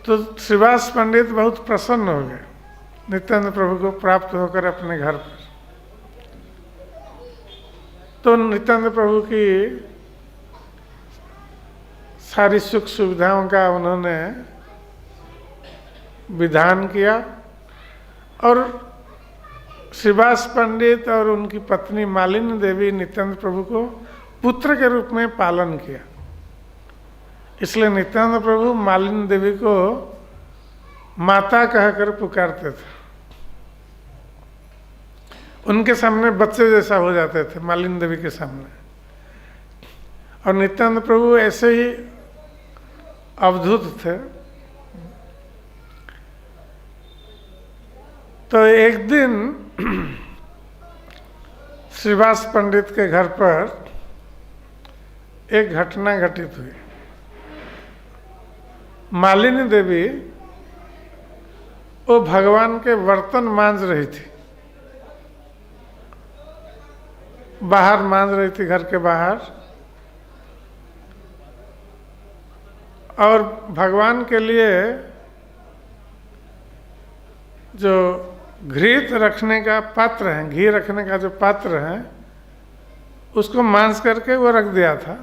तो श्रीवास पंडित बहुत प्रसन्न हो गए नित्यानंद प्रभु को प्राप्त होकर अपने घर पर। तो नित्यानंद प्रभु की सारी सुख सुविधाओं का उन्होंने विधान किया और श्रीवास पंडित और उनकी पत्नी मालिनी देवी नित्यानंद प्रभु को पुत्र के रूप में पालन किया। इसलिए नित्यानंद प्रभु मालिनी देवी को माता कहकर पुकारते थे। उनके सामने बच्चे जैसा हो जाते थे मालिनी देवी के सामने। और नित्यानंद प्रभु ऐसे ही अवधूत थे। तो एक दिन श्रीवास पंडित के घर पर एक घटना घटित हुई। मालिनी देवी वो भगवान के बर्तन मांज रही थी, बाहर मांज रही थी घर के बाहर। और भगवान के लिए जो घृत रखने का पात्र है, घी रखने का जो पात्र है, उसको मांज करके वो रख दिया था।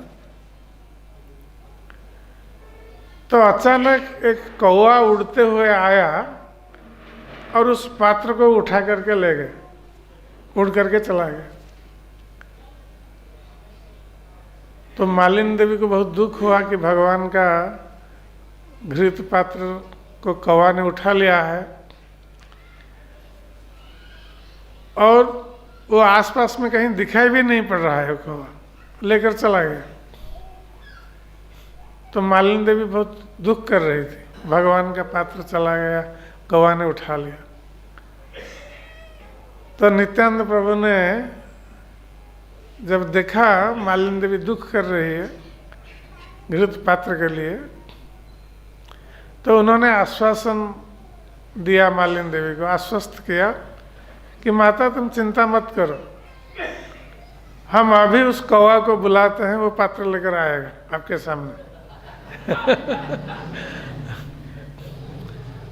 तो अचानक एक कौवा उड़ते हुए आया और उस पात्र को उठा करके ले गए, उड़ करके चला गया। तो मालिनी देवी को बहुत दुख हुआ कि भगवान का घृत पात्र को कौवा ने उठा लिया है। और वो आसपास में कहीं दिखाई भी नहीं पड़ रहा है, कौवा लेकर चला गया। तो मालिनी देवी बहुत दुख कर रही थी, भगवान का पात्र चला गया, कौवा ने उठा लिया। तो नित्यानंद प्रभु ने जब देखा मालिनी देवी दुख कर रही है घृत पात्र के लिए, तो उन्होंने आश्वासन दिया, मालिनी देवी को आश्वस्त किया कि माता तुम चिंता मत करो, हम अभी उस कौवा को बुलाते हैं, वो पात्र लेकर आएगा आपके सामने।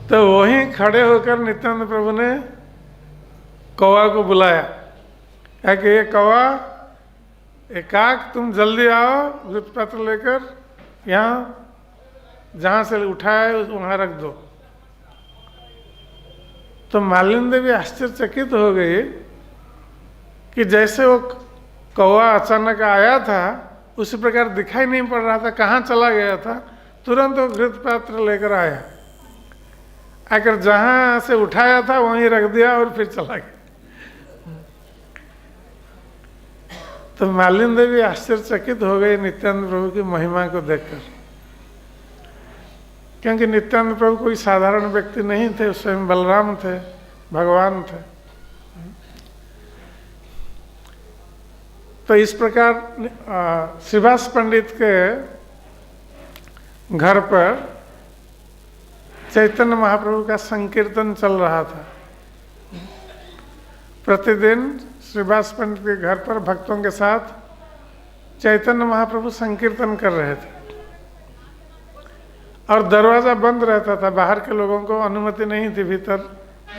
तो वहीं खड़े होकर नित्यानंद प्रभु ने कौवा को बुलाया, क्या कि ये कौवा, एकाक तुम जल्दी आओ, घृत पात्र लेकर यहाँ जहाँ से उठाया वहाँ रख दो। तो मालिनी देवी आश्चर्यचकित हो गई कि जैसे वो कौवा अचानक आया था उसी प्रकार दिखाई नहीं पड़ रहा था, कहाँ चला गया था। तुरंत वो घृत पात्र लेकर आया, आकर जहाँ से उठाया था वहीं रख दिया और फिर चला गया। तो मालिनी देवी आश्चर्यचकित हो गई नित्यानंद प्रभु की महिमा को देखकर, क्योंकि नित्यानंद प्रभु कोई साधारण व्यक्ति नहीं थे, स्वयं बलराम थे, भगवान थे। तो इस प्रकार श्रीवास पंडित के घर पर चैतन्य महाप्रभु का संकीर्तन चल रहा था। प्रतिदिन श्रीवास पंडित के घर पर भक्तों के साथ चैतन्य महाप्रभु संकीर्तन कर रहे थे और दरवाज़ा बंद रहता था, बाहर के लोगों को अनुमति नहीं थी भीतर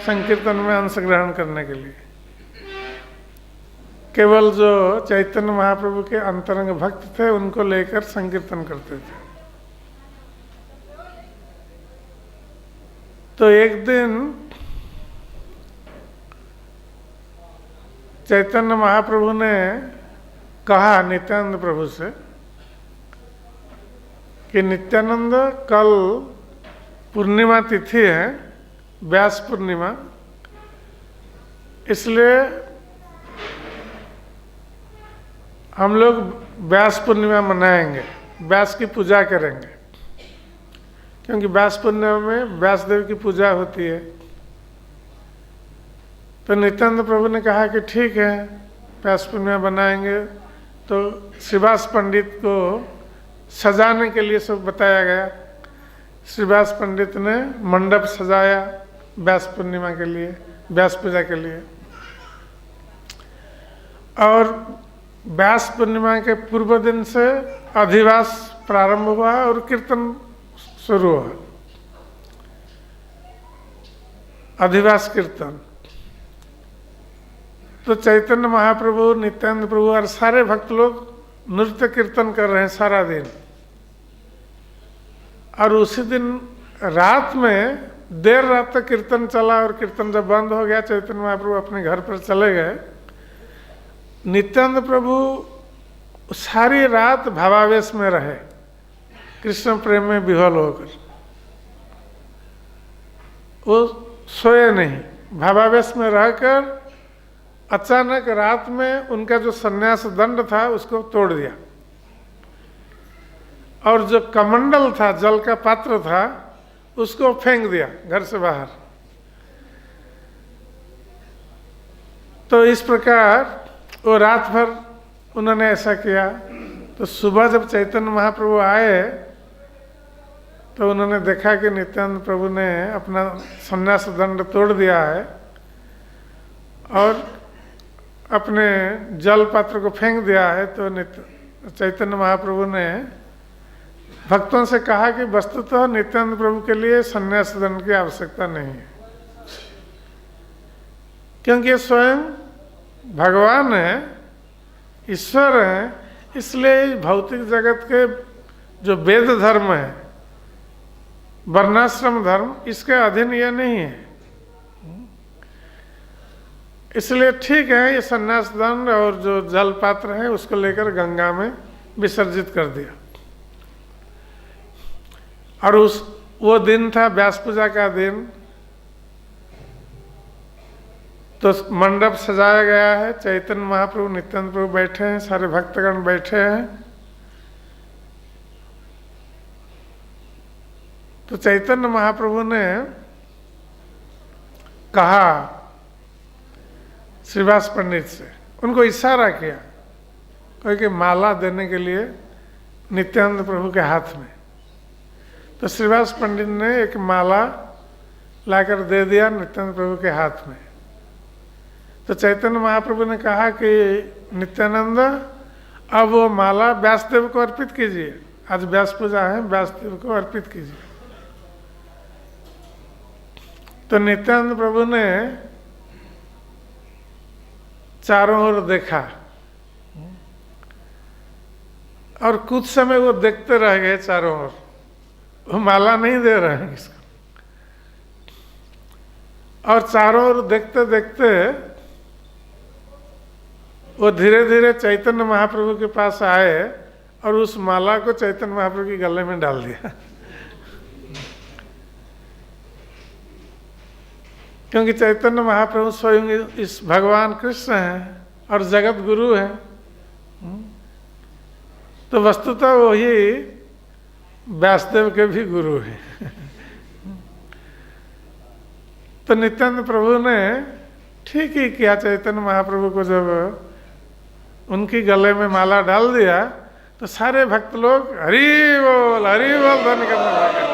संकीर्तन में अंशग्रहण करने के लिए। केवल जो चैतन्य महाप्रभु के अंतरंग भक्त थे उनको लेकर संकीर्तन करते थे। तो एक दिन चैतन्य महाप्रभु ने कहा नित्यानंद प्रभु से कि नित्यानंद, कल पूर्णिमा तिथि है, व्यास पूर्णिमा, इसलिए हम लोग व्यास पूर्णिमा मनाएंगे, व्यास की पूजा करेंगे, क्योंकि व्यास पूर्णिमा में व्यास देव की पूजा होती है। तो नित्यानंद प्रभु ने कहा कि ठीक है, व्यास पूर्णिमा बनाएंगे। तो श्रीवास पंडित को सजाने के लिए सब बताया गया। श्रीवास पंडित ने मंडप सजाया व्यास पूर्णिमा के लिए, व्यास पूजा के लिए। और व्यास पूर्णिमा के पूर्व दिन से अधिवास प्रारंभ हुआ और कीर्तन शुरू हुआ, अधिवास कीर्तन। तो चैतन्य महाप्रभु, नित्यानंद प्रभु और सारे भक्त लोग नृत्य कीर्तन कर रहे हैं सारा दिन। और उसी दिन रात में देर रात तक कीर्तन चला और कीर्तन जब बंद हो गया, चैतन्य महाप्रभु अपने घर पर चले गए। नित्यानंद प्रभु सारी रात भावावेश में रहे, कृष्ण प्रेम में विह्वल होकर। वो सोए नहीं, भावावेश में रहकर अचानक रात में उनका जो सन्यास दंड था उसको तोड़ दिया, और जो कमंडल था, जल का पात्र था, उसको फेंक दिया घर से बाहर। तो इस प्रकार वो रात भर उन्होंने ऐसा किया। तो सुबह जब चैतन्य महाप्रभु आए तो उन्होंने देखा कि नित्यानंद प्रभु ने अपना संन्यास दंड तोड़ दिया है और अपने जल पात्र को फेंक दिया है। तो चैतन्य महाप्रभु ने भक्तों से कहा कि वस्तुतः नित्यानंद प्रभु के लिए संन्यास दंड की आवश्यकता नहीं है, क्योंकि स्वयं भगवान है, ईश्वर है। इसलिए भौतिक जगत के जो वेद धर्म है, वर्णाश्रम धर्म, इसके अधीन यह नहीं है। इसलिए ठीक है, ये संन्यास दंड और जो जल पात्र है उसको लेकर गंगा में विसर्जित कर दिया। और वो दिन था व्यास पूजा का दिन। तो मंडप सजाया गया है, चैतन्य महाप्रभु नित्यानंद प्रभु बैठे हैं, सारे भक्तगण बैठे हैं। तो चैतन्य महाप्रभु ने कहा श्रीवास पंडित से, उनको इशारा किया, क्योंकि माला देने के लिए नित्यानंद प्रभु के हाथ में। तो श्रीवास पंडित ने एक माला लाकर दे दिया नित्यानंद प्रभु के हाथ में। तो चैतन्य महाप्रभु ने कहा कि नित्यानंद, अब वो माला व्यासदेव को अर्पित कीजिए, आज व्यास पूजा है, व्यासदेव को अर्पित कीजिए। तो नित्यानंद प्रभु ने चारों ओर देखा और कुछ समय वो देखते रह गए चारों ओर, वो माला नहीं दे रहे हैं इसको। और चारों ओर देखते देखते वो धीरे धीरे चैतन्य महाप्रभु के पास आए और उस माला को चैतन्य महाप्रभु के गले में डाल दिया। क्योंकि चैतन्य महाप्रभु स्वयं इस भगवान कृष्ण हैं और जगत गुरु हैं। तो वस्तुतः वही व्यासदेव के भी गुरु हैं। तो नित्यानंद प्रभु ने ठीक ही किया, चैतन्य महाप्रभु को जब उनकी गले में माला डाल दिया तो सारे भक्त लोग हरि बोल ध्वनि करने लगे।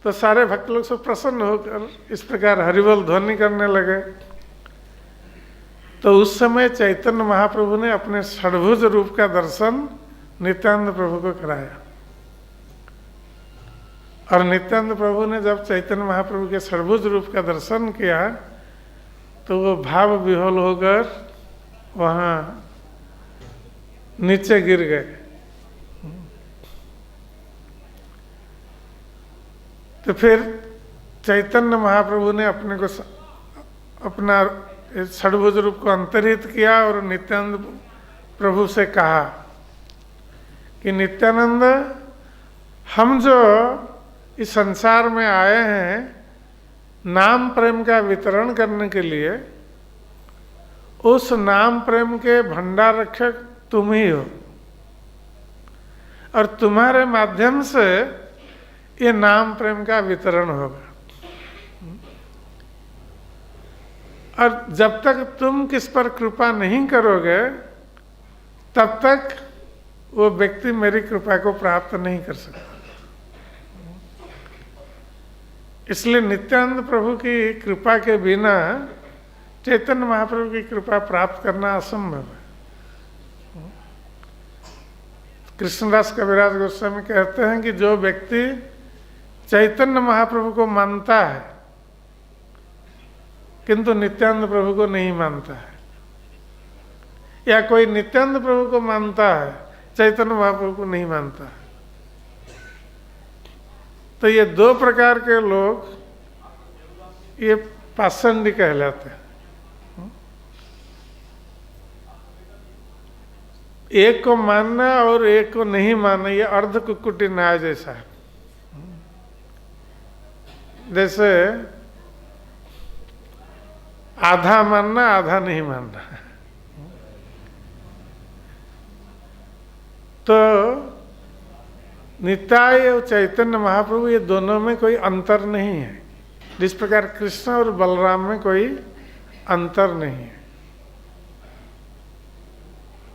तो सारे भक्त लोग सब प्रसन्न होकर इस प्रकार हरि बोल ध्वनि करने लगे। तो उस समय चैतन्य महाप्रभु ने अपने षड्भुज रूप का दर्शन नित्यानंद प्रभु को कराया। और नित्यानंद प्रभु ने जब चैतन्य महाप्रभु के षड्भुज रूप का दर्शन किया तो वो भाव विह्वल होकर वहाँ नीचे गिर गए। तो फिर चैतन्य महाप्रभु ने अपने को अपना षड्भुज रूप को अंतर्हित किया और नित्यानंद प्रभु से कहा कि नित्यानंद, हम जो इस संसार में आए हैं नाम प्रेम का वितरण करने के लिए, उस नाम प्रेम के भंडार रक्षक तुम ही हो और तुम्हारे माध्यम से ये नाम प्रेम का वितरण होगा। और जब तक तुम किस पर कृपा नहीं करोगे तब तक वो व्यक्ति मेरी कृपा को प्राप्त नहीं कर सकता। इसलिए नित्यानंद प्रभु की कृपा के बिना चैतन्य महाप्रभु की कृपा प्राप्त करना असंभव है। कृष्णदास कविराज गोस्वामी कहते हैं कि जो व्यक्ति चैतन्य महाप्रभु को मानता है किंतु नित्यानंद प्रभु को नहीं मानता है, या कोई नित्यानंद प्रभु को मानता है चैतन्य महाप्रभु को नहीं मानता है, तो ये दो प्रकार के लोग ये पाषंडी कहलाते हैं। एक को मानना और एक को नहीं मानना, ये अर्ध कुक्कुटी न्याय जैसा है। जैसे आधा मानना आधा नहीं मानना। तो निताय और चैतन्य महाप्रभु ये दोनों में कोई अंतर नहीं है, जिस प्रकार कृष्ण और बलराम में कोई अंतर नहीं है।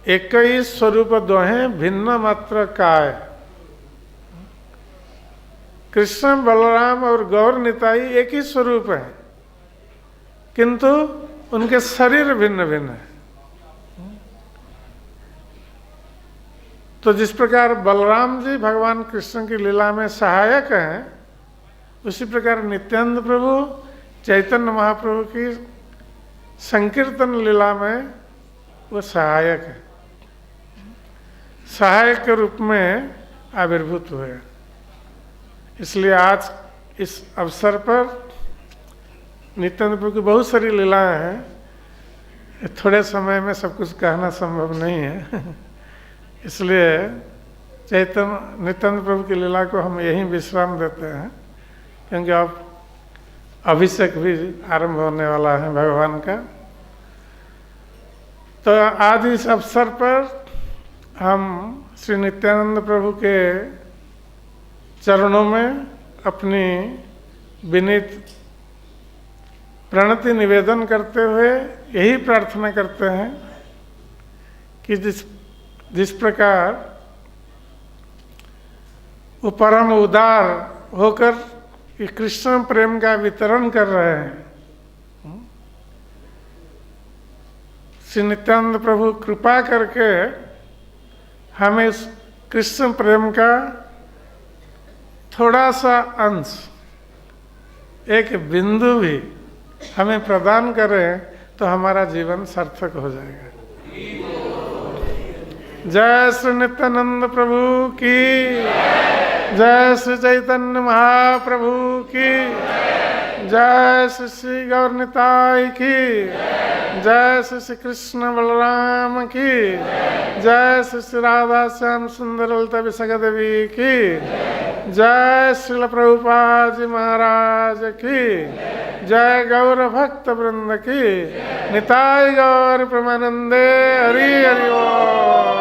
एक ही स्वरूप दोहे भिन्न मात्र काय। कृष्ण बलराम और गौर निताई एक ही स्वरूप है, किंतु उनके शरीर भिन्न भिन्न है। तो जिस प्रकार बलराम जी भगवान कृष्ण की लीला में सहायक हैं, उसी प्रकार नित्यानंद प्रभु चैतन्य महाप्रभु की संकीर्तन लीला में वो सहायक है, सहायक के रूप में आविर्भूत हुए। इसलिए आज इस अवसर पर नित्यानंद प्रभु की बहुत सारी लीलाएं हैं, थोड़े समय में सब कुछ कहना संभव नहीं है। इसलिए चैतन्य नित्यानंद प्रभु की लीला को हम यहीं विश्राम देते हैं, क्योंकि अब अभिषेक भी आरंभ होने वाला है भगवान का। तो आज इस अवसर पर हम श्री नित्यानंद प्रभु के चरणों में अपनी विनीत प्रणति निवेदन करते हुए यही प्रार्थना करते हैं कि जिस प्रकार वो परम उदार होकर ये कृष्ण प्रेम का वितरण कर रहे हैं, श्री नित्यानंद प्रभु कृपा करके हमें इस कृष्ण प्रेम का थोड़ा सा अंश, एक बिंदु भी हमें प्रदान करें तो हमारा जीवन सार्थक हो जाएगा। जय श्री नित्यानंद प्रभु की जय, श्री चैतन्य महाप्रभु की जय, श्री श्री गौर निताई की जय, श्री श्री कृष्ण बलराम की जय, श्री श्री राधा श्याम सुंदर ललिता विशाखा देवी की जय, श्रील प्रभुपाद जी महाराज की जय, गौर भक्त वृंद की निताई गौर प्रेमानंदे हरि हरि बोल।